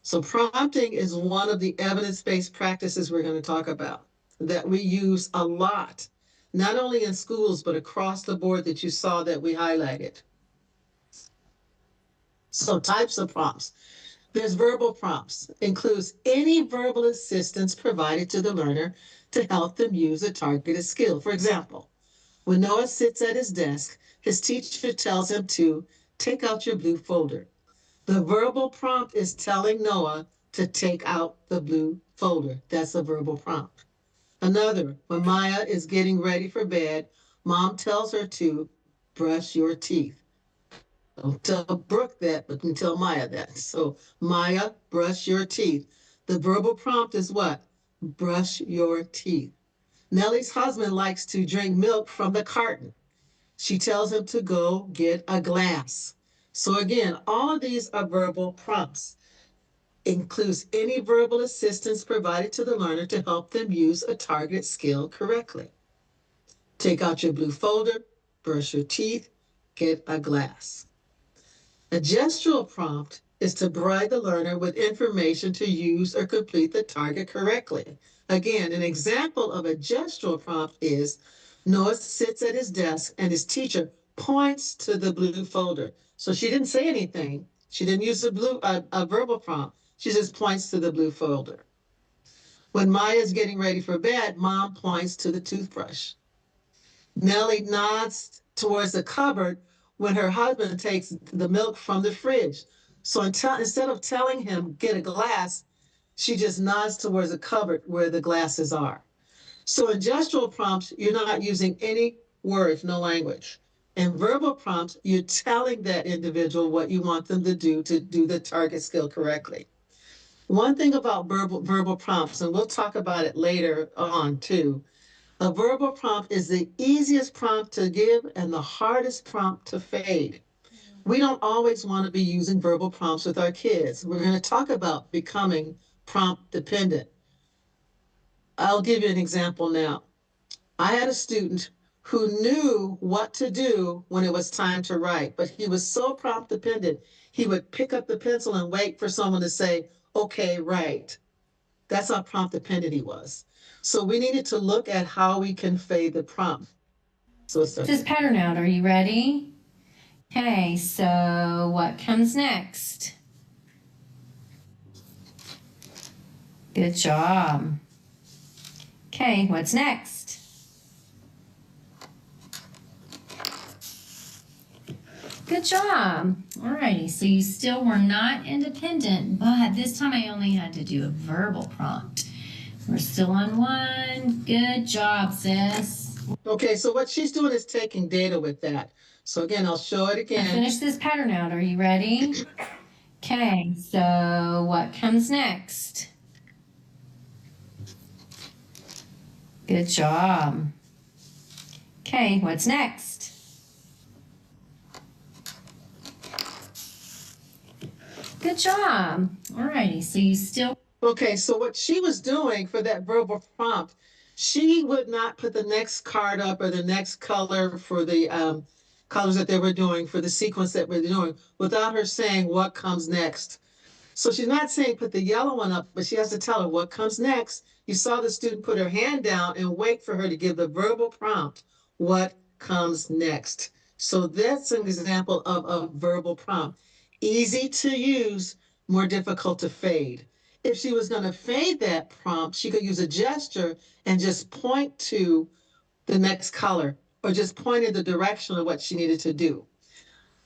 So prompting is one of the evidence-based practices we're going to talk about that we use a lot, not only in schools, but across the board that you saw that we highlighted. So types of prompts. There's verbal prompts, includes any verbal assistance provided to the learner to help them use a targeted skill. For example, when Noah sits at his desk, his teacher tells him to take out your blue folder. The verbal prompt is telling Noah to take out the blue folder. That's a verbal prompt. Another, when Maya is getting ready for bed, mom tells her to brush your teeth. Don't tell Brooke that, but you tell Maya that. So, Maya, brush your teeth. The verbal prompt is what? Brush your teeth. Nellie's husband likes to drink milk from the carton. She tells him to go get a glass. So again, all of these are verbal prompts. Includes any verbal assistance provided to the learner to help them use a targeted skill correctly. Take out your blue folder, brush your teeth, get a glass. A gestural prompt is to provide the learner with information to use or complete the target correctly. Again, an example of a gestural prompt is Noah sits at his desk and his teacher points to the blue folder. So she didn't say anything. She didn't use a verbal prompt. She just points to the blue folder. When Maya's getting ready for bed, mom points to the toothbrush. Nellie nods towards the cupboard when her husband takes the milk from the fridge. So instead of telling him, get a glass, she just nods towards the cupboard where the glasses are. So in gestural prompts, you're not using any words, no language. In verbal prompts, you're telling that individual what you want them to do the target skill correctly. One thing about verbal prompts, and we'll talk about it later on too, a verbal prompt is the easiest prompt to give and the hardest prompt to fade. We don't always want to be using verbal prompts with our kids. We're going to talk about becoming prompt dependent. I'll give you an example now. I had a student who knew what to do when it was time to write, but he was so prompt dependent, he would pick up the pencil and wait for someone to say, okay, write. That's how prompt dependent he was. So we needed to look at how we can fade the prompt. So it's This pattern out. Are you ready? Okay, so what comes next? Good job. Okay, what's next? Good job. Alrighty, so you still were not independent, but this time I only had to do a verbal prompt. We're still on one. Good job, sis. Okay, so what she's doing is taking data with that. So again, I'll show it again. Finish this pattern out. Are you ready? Okay, so what comes next? Good job. Okay, what's next? Good job. Alrighty, so you still Okay, so what she was doing for that verbal prompt, she would not put the next card up or the next color for the colors that they were doing for the sequence that we're doing without her saying what comes next. So she's not saying put the yellow one up, but she has to tell her what comes next. You saw the student put her hand down and wait for her to give the verbal prompt, what comes next. So that's an example of a verbal prompt. Easy to use, more difficult to fade. If she was going to fade that prompt, she could use a gesture and just point to the next color or just point in the direction of what she needed to do.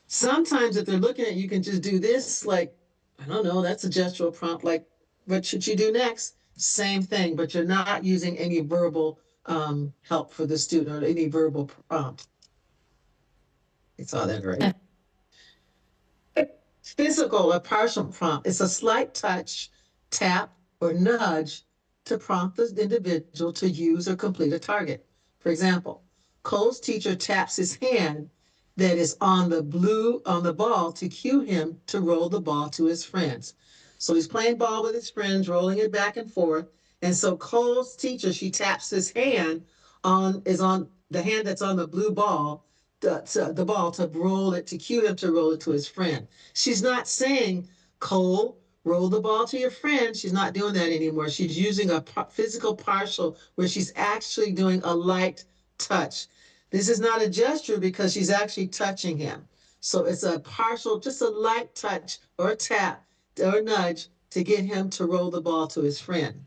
Sometimes if they're looking at you can just do this, like, I don't know, that's a gestural prompt, like, what should you do next? Same thing, but you're not using any verbal help for the student or any verbal prompt. It's all that, right? Physical or partial prompt. It's a slight touch, tap, or nudge to prompt the individual to use or complete a target. For example, Cole's teacher taps his hand that is on the ball to cue him to roll the ball to his friends. So he's playing ball with his friends, rolling it back and forth. And so Cole's teacher, she taps his hand on the hand that's on the blue ball, the ball to roll it, to cue him to roll it to his friend. She's not saying, Cole, roll the ball to your friend. She's not doing that anymore. She's using a physical partial where she's actually doing a light touch. This is not a gesture because she's actually touching him. So it's a partial, just a light touch or a tap or a nudge to get him to roll the ball to his friend.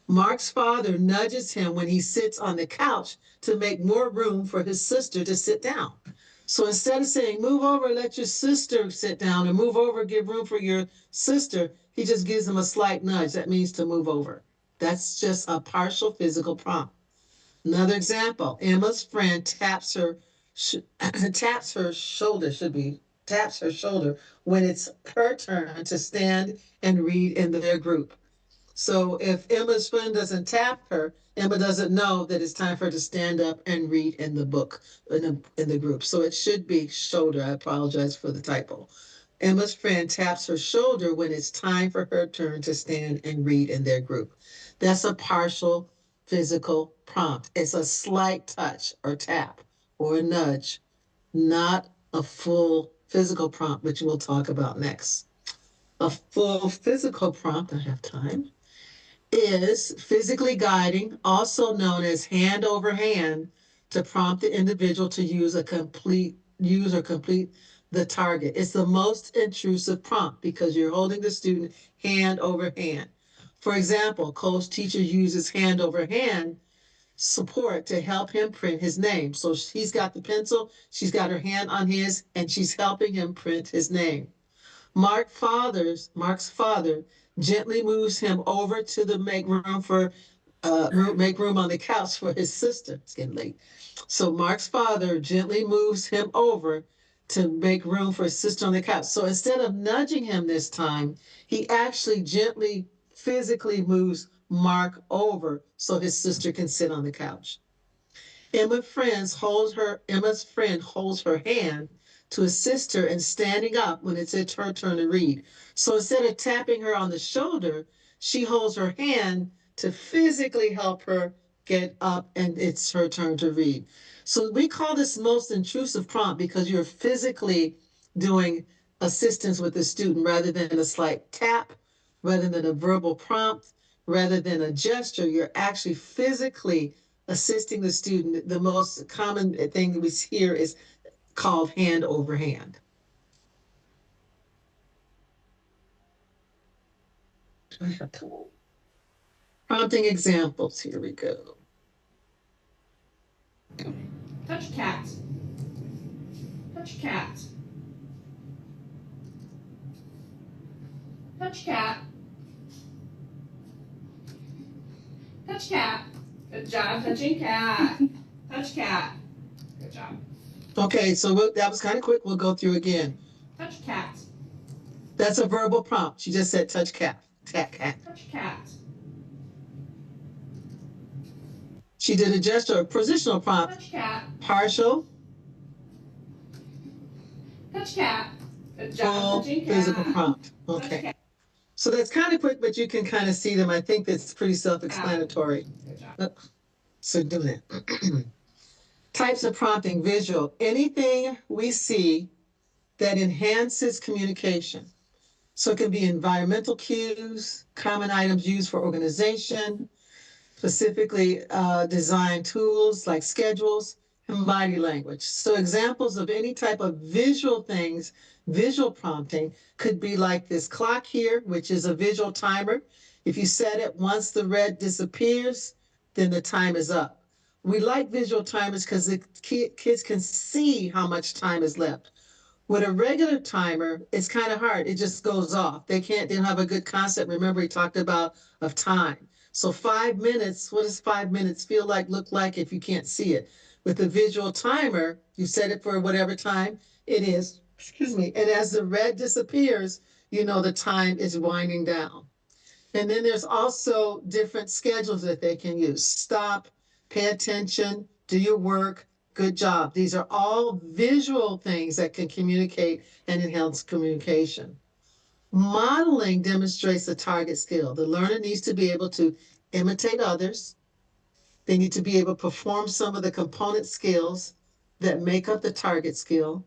Mark's father nudges him when he sits on the couch to make more room for his sister to sit down. So instead of saying, move over, let your sister sit down, or move over, give room for your sister, he just gives him a slight nudge. That means to move over. That's just a partial physical prompt. Another example, Emma's friend taps her shoulder when it's her turn to stand and read in their group. So if Emma's friend doesn't tap her, Emma doesn't know that it's time for her to stand up and read in the book, in the group. So it should be shoulder. I apologize for the typo. Emma's friend taps her shoulder when it's time for her turn to stand and read in their group. That's a partial physical prompt. It's a slight touch or tap or a nudge, not a full physical prompt, which we'll talk about next. A full physical prompt, I have time, is physically guiding, also known as hand over hand, to prompt the individual to use or complete the target. It's the most intrusive prompt because you're holding the student hand over hand. For example, Cole's teacher uses hand over hand support to help him print his name. So he's got the pencil, she's got her hand on his, and she's helping him print his name. Mark's father gently moves him over to make room on the couch for his sister. It's getting late. So Mark's father gently moves him over to make room for his sister on the couch. So instead of nudging him this time, he actually gently, physically moves Mark over so his sister can sit on the couch. Emma's friend holds her hand to assist her in standing up when it's her turn to read. So instead of tapping her on the shoulder, she holds her hand to physically help her get up and it's her turn to read. So we call this most intrusive prompt because you're physically doing assistance with the student rather than a slight tap, rather than a verbal prompt, rather than a gesture. You're actually physically assisting the student. The most common thing we hear is called hand over hand. Prompting examples, here we go. Touch cat. Touch cat. Touch cat. Touch cat. Good job touching cat. Touch cat. Good job. Okay, so that was kind of quick. We'll go through again. Touch cat. That's a verbal prompt. She just said touch cat. Cat. Touch cat. She did a gesture, a positional prompt. Touch cat. Partial. Touch cat. Good job Full touching cat. physical prompt. Touch Okay. cat. So that's kind of quick, but you can kind of see them. I think that's pretty self-explanatory. Good job. So do that. Types of prompting, visual, anything we see that enhances communication. So it can be environmental cues, common items used for organization, specifically design tools like schedules, and body language. So examples of any type of visual things, visual prompting could be like this clock here, which is a visual timer. If you set it, once the red disappears, then the time is up. We like visual timers because the kids can see how much time is left. With a regular timer, it's kind of hard. It just goes off. They don't have a good concept. Remember, he talked about of time. So 5 minutes, what does 5 minutes feel like, look like if you can't see it? With a visual timer, you set it for whatever time it is, excuse me, and as the red disappears, you know the time is winding down. And then there's also different schedules that they can use. Stop, pay attention, do your work, good job. These are all visual things that can communicate and enhance communication. Modeling demonstrates the target skill. The learner needs to be able to imitate others. They need to be able to perform some of the component skills that make up the target skill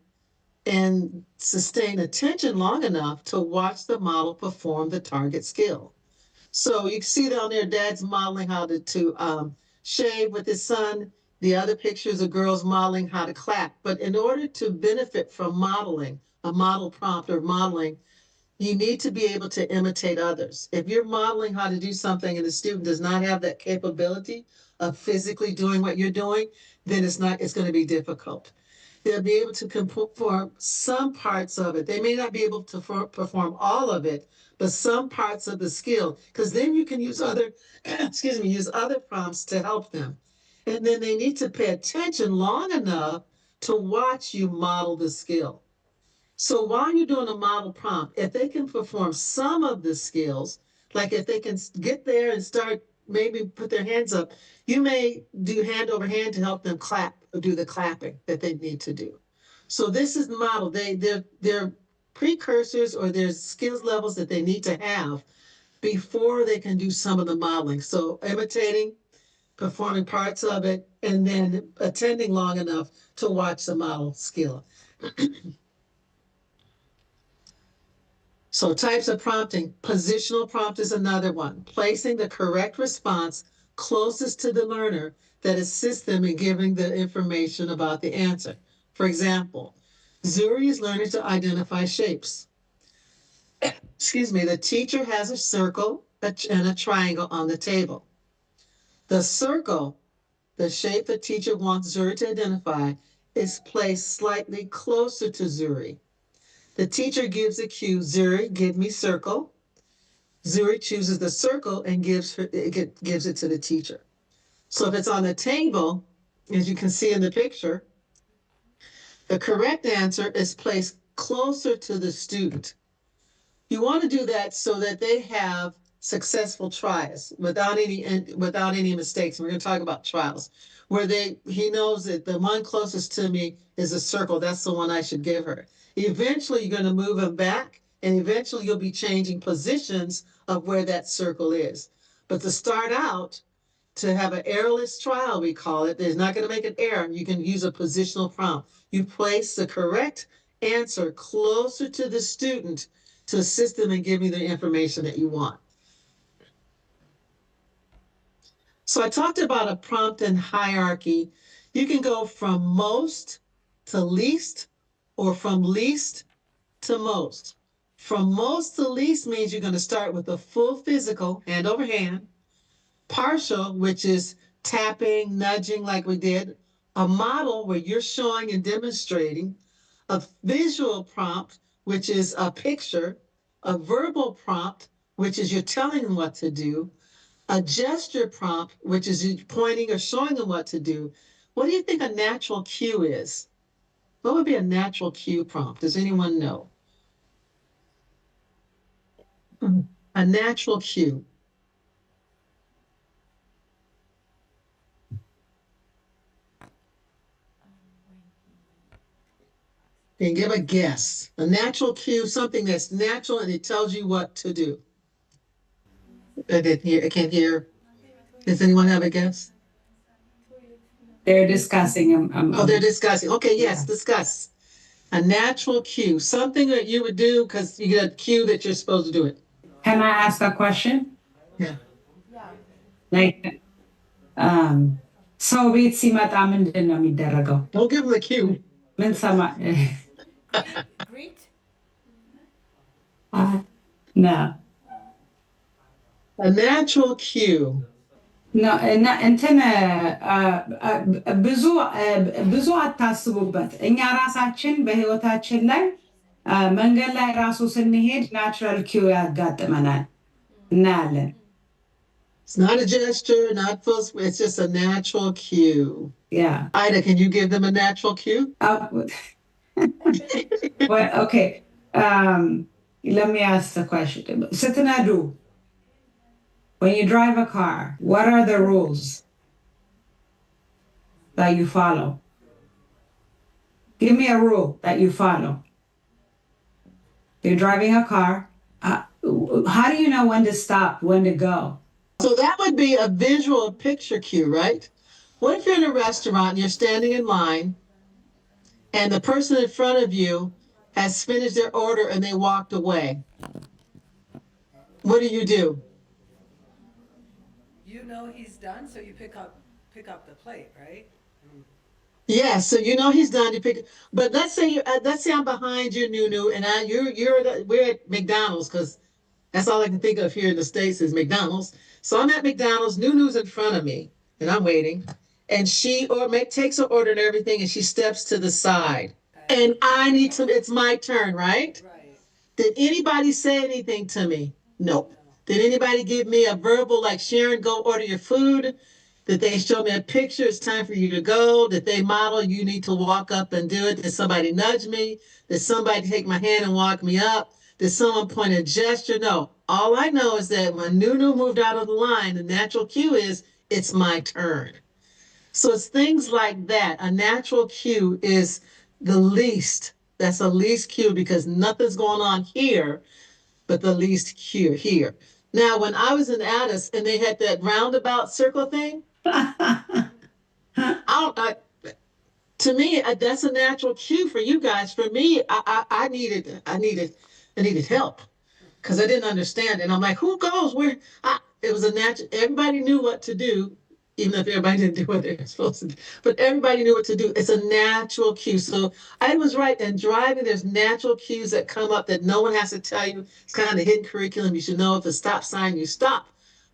and sustain attention long enough to watch the model perform the target skill. So you can see down there, dad's modeling how to shave with his son. The other pictures of girls modeling how to clap. But in order to benefit from modeling, a model prompt or modeling, you need to be able to imitate others. If you're modeling how to do something and the student does not have that capability of physically doing what you're doing, then it's going to be difficult. They'll be able to perform some parts of it. They may not be able to perform all of it, but some parts of the skill, because then you can use other, use other prompts to help them. And then they need to pay attention long enough to watch you model the skill. So while you're doing a model prompt, if they can perform some of the skills, like if they can get there and start, maybe put their hands up, you may do hand over hand to help them clap, or do the clapping that they need to do. So this is the model. They're precursors, or there's skills levels that they need to have before they can do some of the modeling. So imitating, performing parts of it, and then attending long enough to watch the model skill. So types of prompting, positional prompt is another one. Placing the correct response closest to the learner that assists them in giving the information about the answer. For example, Zuri is learning to identify shapes. The teacher has a circle and a triangle on the table. The circle, the shape the teacher wants Zuri to identify, is placed slightly closer to Zuri. The teacher gives a cue, Zuri, give me circle. Zuri chooses the circle and gives it to the teacher. So if it's on the table, as you can see in the picture, the correct answer is placed closer to the student. You want to do that so that they have successful tries without any mistakes. We're going to talk about trials where he knows that the one closest to me is a circle. That's the one I should give her. Eventually, you're going to move him back, and eventually you'll be changing positions of where that circle is. But to start out, to have an errorless trial, we call it, there's not going to make an error. You can use a positional prompt. You place the correct answer closer to the student to assist them in giving you the information that you want. So I talked about a prompt and hierarchy. You can go from most to least, or from least to most. From most to least means you're going to start with a full physical, hand over hand, partial, which is tapping, nudging like we did, a model where you're showing and demonstrating, a visual prompt, which is a picture, a verbal prompt, which is you're telling them what to do, a gesture prompt, which is you pointing or showing them what to do. What do you think a natural cue is? What would be a natural cue prompt? Does anyone know? A natural cue. You can give a guess. A natural cue, something that's natural and it tells you what to do. I can't hear. Does anyone have a guess? They're discussing. Oh, they're discussing. Okay, yes, Yeah. discuss. A natural cue, something that you would do because you get a cue that you're supposed to do it. Can I ask a question? Yeah. Like, ሰው ቤት ሲመጣ ምንድን ነው የሚደረገው? Don't give them a cue. ምን ሰማ? Greet? No. A natural cue. No, እና እንትን ብዙ አታስቡበት። እኛ ራሳችን በህይወታችን ላይ መንገድ ላይ ራሱ ስንሄድ ናቹራል ኪው ያጋጥመናል እናያለን። It's not a gesture, not full. It's just a natural cue. Yeah. Ida, can you give them a natural cue? Well, okay. Let me ask the question. ስትነዱ, when you drive a car, what are the rules that you follow? Give me a rule that you follow. You're driving a car. How do you know when to stop, when to go? So that would be a visual picture cue, right? What if you're in a restaurant and you're standing in line and the person in front of you has finished their order and they walked away? What do? You know he's done, so you pick up the plate, right? Yeah, so you know he's done. You pick, but let's say I'm behind you, Nunu, and we're at McDonald's because that's all I can think of here in the States is McDonald's. So I'm at McDonald's, Nunu's in front of me, and I'm waiting. And she takes her order and everything, and she steps to the side. And it's my turn, right? Right. Did anybody say anything to me? Nope. Did anybody give me a verbal like Sharon, go order your food? Did they show me a picture? It's time for you to go. Did they model you need to walk up and do it? Did somebody nudge me? Did somebody take my hand and walk me up? Did someone point a gesture? No. All I know is that when Nunu moved out of the line, the natural cue is it's my turn. So it's things like that. A natural cue is the least. That's a least cue because nothing's going on here, but the least cue here. Now, when I was in Addis and they had that roundabout circle thing, to me, that's a natural cue for you guys. For me, I needed help because I didn't understand it. And I'm like, who goes where? It was a natural. Everybody knew what to do, even if everybody didn't do what they were supposed to do. But everybody knew what to do. It's a natural cue. So I was right. In driving, there's natural cues that come up that no one has to tell you. It's kind of the hidden curriculum. You should know if a stop sign, you stop.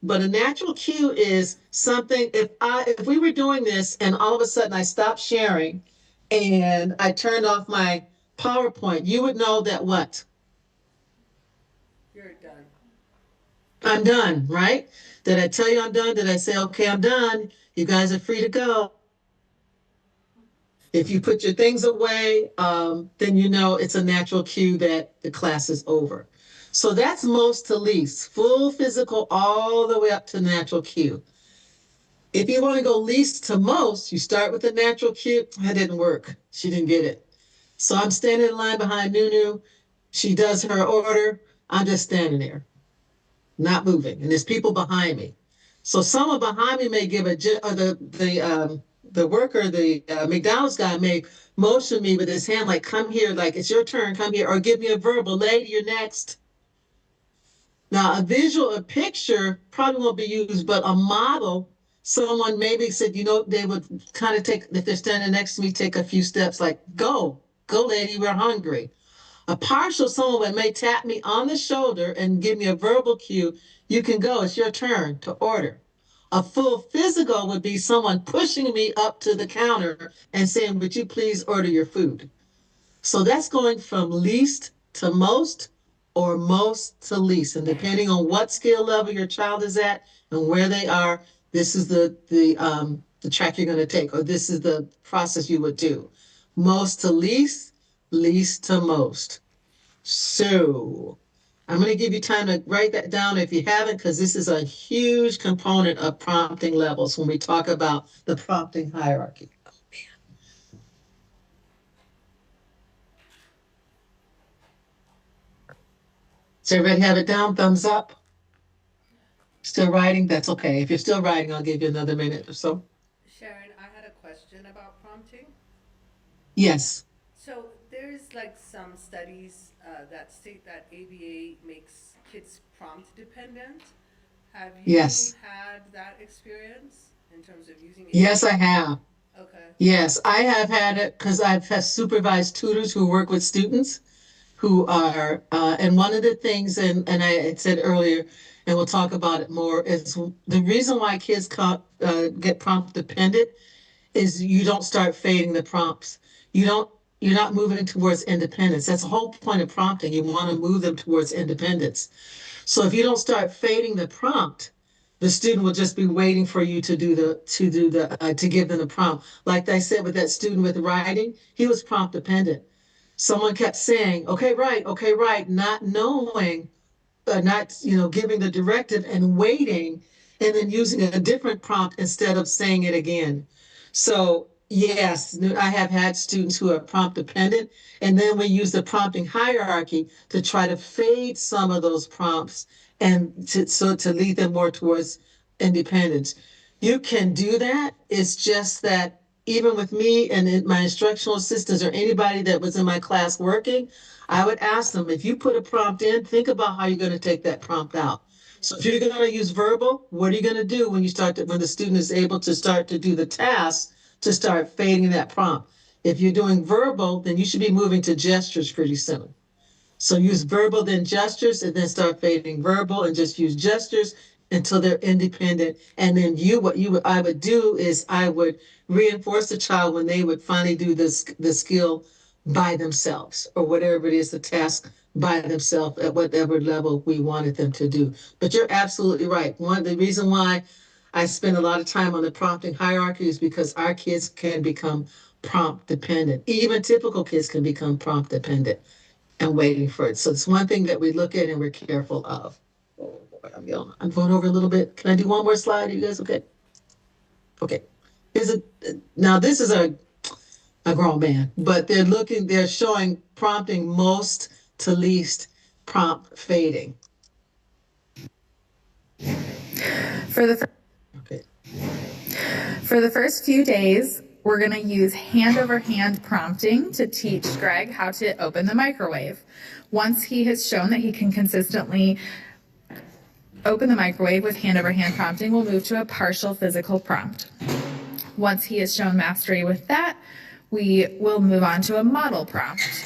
But a natural cue is something. If we were doing this and all of a sudden I stopped sharing and I turned off my PowerPoint, you would know that what? You're done. I'm done, right? Did I tell you I'm done? Did I say, okay, I'm done? You guys are free to go. If you put your things away, then you know it's a natural cue that the class is over. So that's most to least, full physical all the way up to natural cue. If you want to go least to most, you start with the natural cue. That didn't work. She didn't get it. So I'm standing in line behind Nunu. She does her order. I'm just standing there, not moving. And there's people behind me. So someone behind me may give the worker, the McDonald's guy may motion me with his hand, like, come here, like, it's your turn, come here, or give me a verbal, lady, you're next. Now, a visual, a picture probably won't be used, but a model, someone maybe said, they would kind of take, if they're standing next to me, take a few steps, like, go, lady, we're hungry. A partial, someone may tap me on the shoulder and give me a verbal cue, you can go, it's your turn to order. A full physical would be someone pushing me up to the counter and saying, would you please order your food? So that's going from least to most or most to least. And depending on what skill level your child is at and where they are, this is the track you're going to take, or this is the process you would do. Most to least, least to most. So I'm going to give you time to write that down if you haven't, because this is a huge component of prompting levels when we talk about the prompting hierarchy. Oh, man. Does everybody have it down? Thumbs up? Still writing? That's okay. If you're still writing, I'll give you another minute or so. Sharon, I had a question about prompting. Yes. So there's like some studies that state that ABA makes kids prompt dependent. Have you Yes. had that experience in terms of using ABA? Yes, I have. Okay. Yes, I have had it because I've had supervised tutors who work with students who are, and one of the things, and I had said earlier, and we'll talk about it more, is the reason why kids get prompt dependent is you don't start fading the prompts. You don't, you're not moving towards independence. That's the whole point of prompting. You want to move them towards independence. So if you don't start fading the prompt, the student will just be waiting for you to give them the prompt. Like I said with that student with writing, he was prompt dependent. Someone kept saying, okay, right, not knowing, not, giving the directive and waiting and then using a different prompt instead of saying it again. So yes, I have had students who are prompt dependent, and then we use the prompting hierarchy to try to fade some of those prompts and to lead them more towards independence. You can do that. It's just that even with me and my instructional assistants or anybody that was in my class working, I would ask them, if you put a prompt in, think about how you're going to take that prompt out. So if you're going to use verbal, what are you going to do when when the student is able to start to do the task to start fading that prompt? If you're doing verbal, then you should be moving to gestures pretty soon. So use verbal, then gestures, and then start fading verbal and just use gestures until they're independent. And then I would do is I would reinforce the child when they would finally do the skill by themselves or whatever it is, the task by themselves at whatever level we wanted them to do. But you're absolutely right. The reason why I spend a lot of time on the prompting hierarchy is because our kids can become prompt dependent. Even typical kids can become prompt dependent and waiting for it. So it's one thing that we look at and we're careful of. I'm going over a little bit. Can I do one more slide? Are you guys okay? Okay. Now this is a grown man, but they're showing prompting most to least prompt fading. For the Okay. For the first few days, we're going to use hand-over-hand prompting to teach Greg how to open the microwave. Once he has shown that he can consistently open the microwave with hand-over-hand prompting, we'll move to a partial physical prompt. Once he has shown mastery with that, we will move on to a model prompt.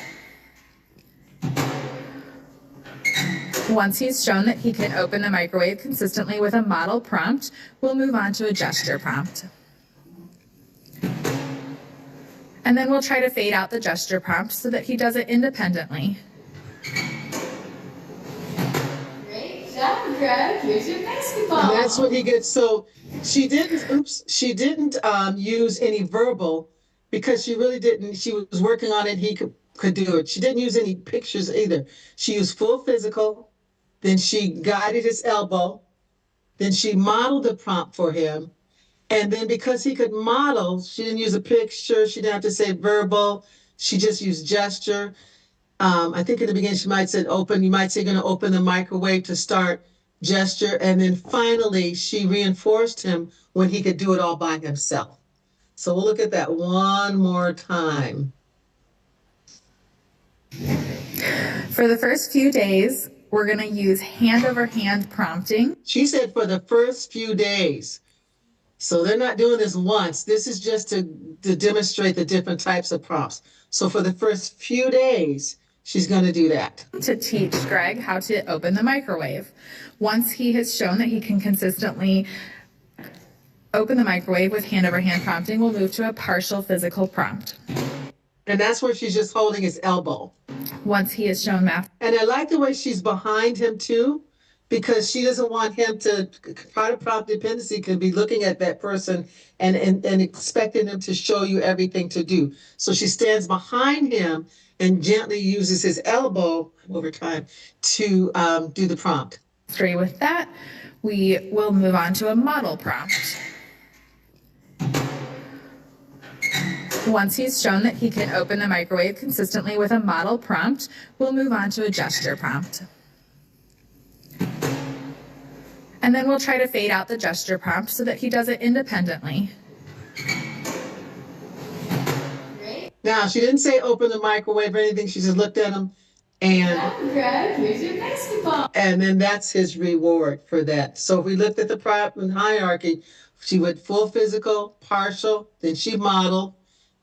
Once he's shown that he can open the microwave consistently with a model prompt, we'll move on to a gesture prompt. And then we'll try to fade out the gesture prompt so that he does it independently. Great job, Greg. Here's your basketball. And that's what he gets. So she didn't use any verbal because she really didn't. She was working on it. He could do it. She didn't use any pictures either. She used full physical. Then she guided his elbow. Then she modeled the prompt for him. And then because he could model, she didn't use a picture. She didn't have to say verbal. She just used gesture. I think in the beginning she might say open. You might say going to open the microwave to start gesture. And then finally she reinforced him when he could do it all by himself. So we'll look at that one more time. For the first few days, we're going to use hand-over-hand prompting. She said for the first few days. So they're not doing this once. This is just to demonstrate the different types of prompts. So for the first few days, she's going to do that. To teach Greg how to open the microwave. Once he has shown that he can consistently open the microwave with hand-over-hand prompting, we'll move to a partial physical prompt. And that's where she's just holding his elbow. Once he has shown math. And I like the way she's behind him too, because she doesn't want him to, part of prompt dependency could be looking at that person and expecting them to show you everything to do. So she stands behind him and gently uses his elbow over time to do the prompt. With that, we will move on to a model prompt. Once he's shown that he can open the microwave consistently with a model prompt, we'll move on to a gesture prompt. And then we'll try to fade out the gesture prompt so that he does it independently. Now, she didn't say open the microwave or anything. She just looked at him and Greg, here's your basketball. and then that's his reward for that. So if we looked at the problem hierarchy, she went full physical, partial, then she modeled,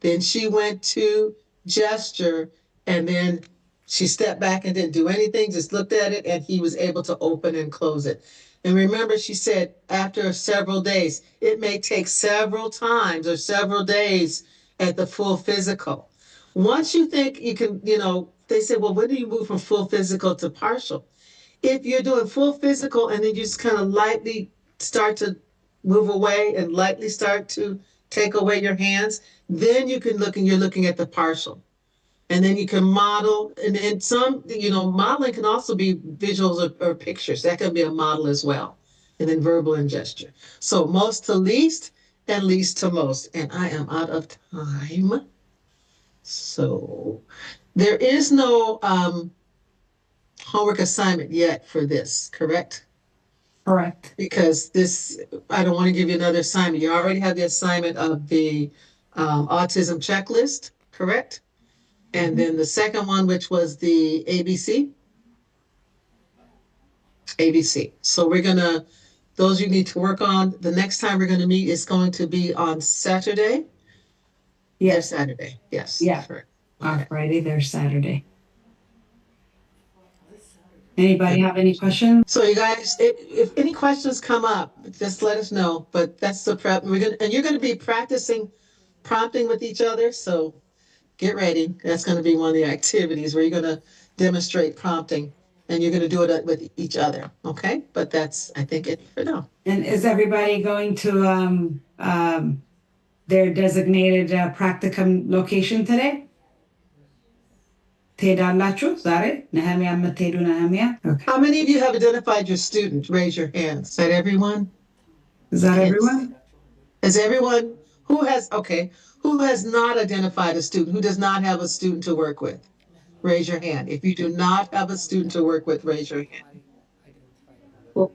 then she went to gesture, and then she stepped back and didn't do anything, just looked at it, and he was able to open and close it. And remember, she said after several days, it may take several times or several days at the full physical. Once you think you can, they say, well, when do you move from full physical to partial? If you're doing full physical and then you just kind of lightly start to move away and lightly start to take away your hands, then you can look and you're looking at the partial. And then you can model, and some, modeling can also be visuals or pictures. That can be a model as well. And then verbal and gesture. So most to least and least to most. And I am out of time. So there is no homework assignment yet for this, correct? Correct. Because I don't want to give you another assignment. You already have the assignment of the autism checklist, correct? And then the second one, which was the ABC. So those you need to work on. The next time we're going to meet is going to be on Saturday. Yes. Saturday. Yes. Yeah. Correct. On Friday, there's Saturday. Anybody have any questions? So you guys, if any questions come up, just let us know. But that's the prep. You're going to be practicing prompting with each other. So get ready. That's going to be one of the activities where you're going to demonstrate prompting, and you're going to do it with each other. Okay. But that's, I think, it for now. And is everybody going to their designated practicum location today? ትሄዳላችሁ ዛሬ ነህሚያ የምትሄዱ ነህሚያ? Okay. How many of you have identified your student? Raise your hands. Is that everyone? Is that everyone? Is everyone who has not identified a student, who does not have a student to work with? Raise your hand. If you do not have a student to work with, raise your hand. Well,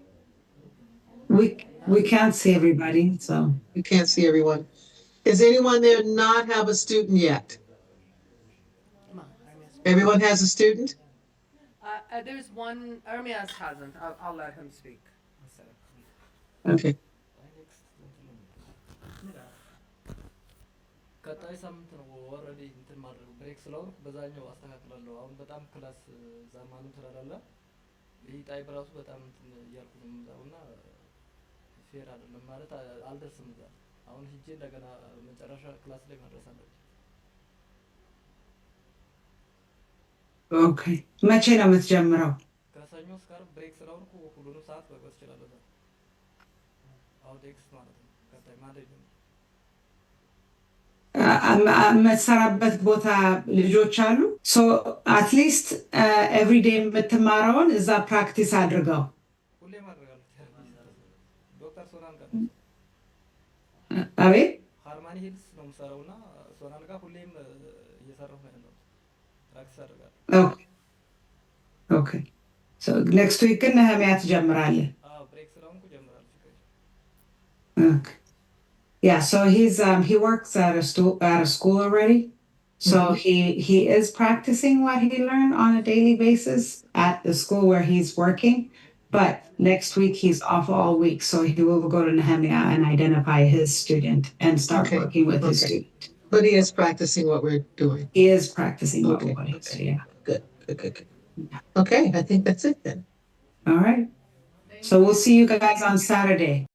we can't see everybody, so. You can't see everyone. Does anyone there not have a student yet? Everyone has a student? There's one, Ermias hasn't. I'll let him speak. Okay. ቀጣይ ሳምንት ነው ኦልሬዲ እንትን ማድረግ ብሬክ ስለሆንኩ በዛኛው አስተካክላለሁ። አሁን በጣም ክላስ ዛማኑ ስላለ ይህ ጣይ በራሱ በጣም እንትን እያልኩ ነው የምዛውና ፌር አይደለም ማለት አልደርስም እዛ። አሁን ሂጄ እንደገና መጨረሻ ክላስ ላይ መድረስ አለብኝ። ኦኬ መቼ ነው የምትጀምረው? ከሰኞ እስከ ዓርብ ብሬክ ስለሆንኩ ሁሉንም ሰዓት መግባት እችላለሁ። አሁን ቴክስት ማለት ነው። ቀጣይ ማለት ነው የምትሰራበት ቦታ ልጆች አሉ። ሶ አትሊስት ኤቭሪዴይ የምትማረውን እዛ ፕራክቲስ አድርገው። ሁሌም አድርጋለሁ። ዶክተር ሶናን ጋር አቤት ሃርማኒ ሂልስ ነው የምሰራውና ሶናን ጋር ሁሌም እየሰራሁ ነው ያለው። ፕራክቲስ አድርጋለሁ። ኦኬ ሶ ኔክስት ዊክ ግን ነህሚያ ትጀምራለህ? ብሬክ ስለሆንኩ ጀምራለሁ። ኦኬ Yeah, so he works at a school already. So he is practicing what he learned on a daily basis at the school where he's working. But next week he's off all week, so he will go to Nehemiah and identify his student and start working with his student. But he is practicing what we're doing. He is practicing what we're doing. So yeah. Good. Okay, I think that's it then. All right. So we'll see you guys on Saturday.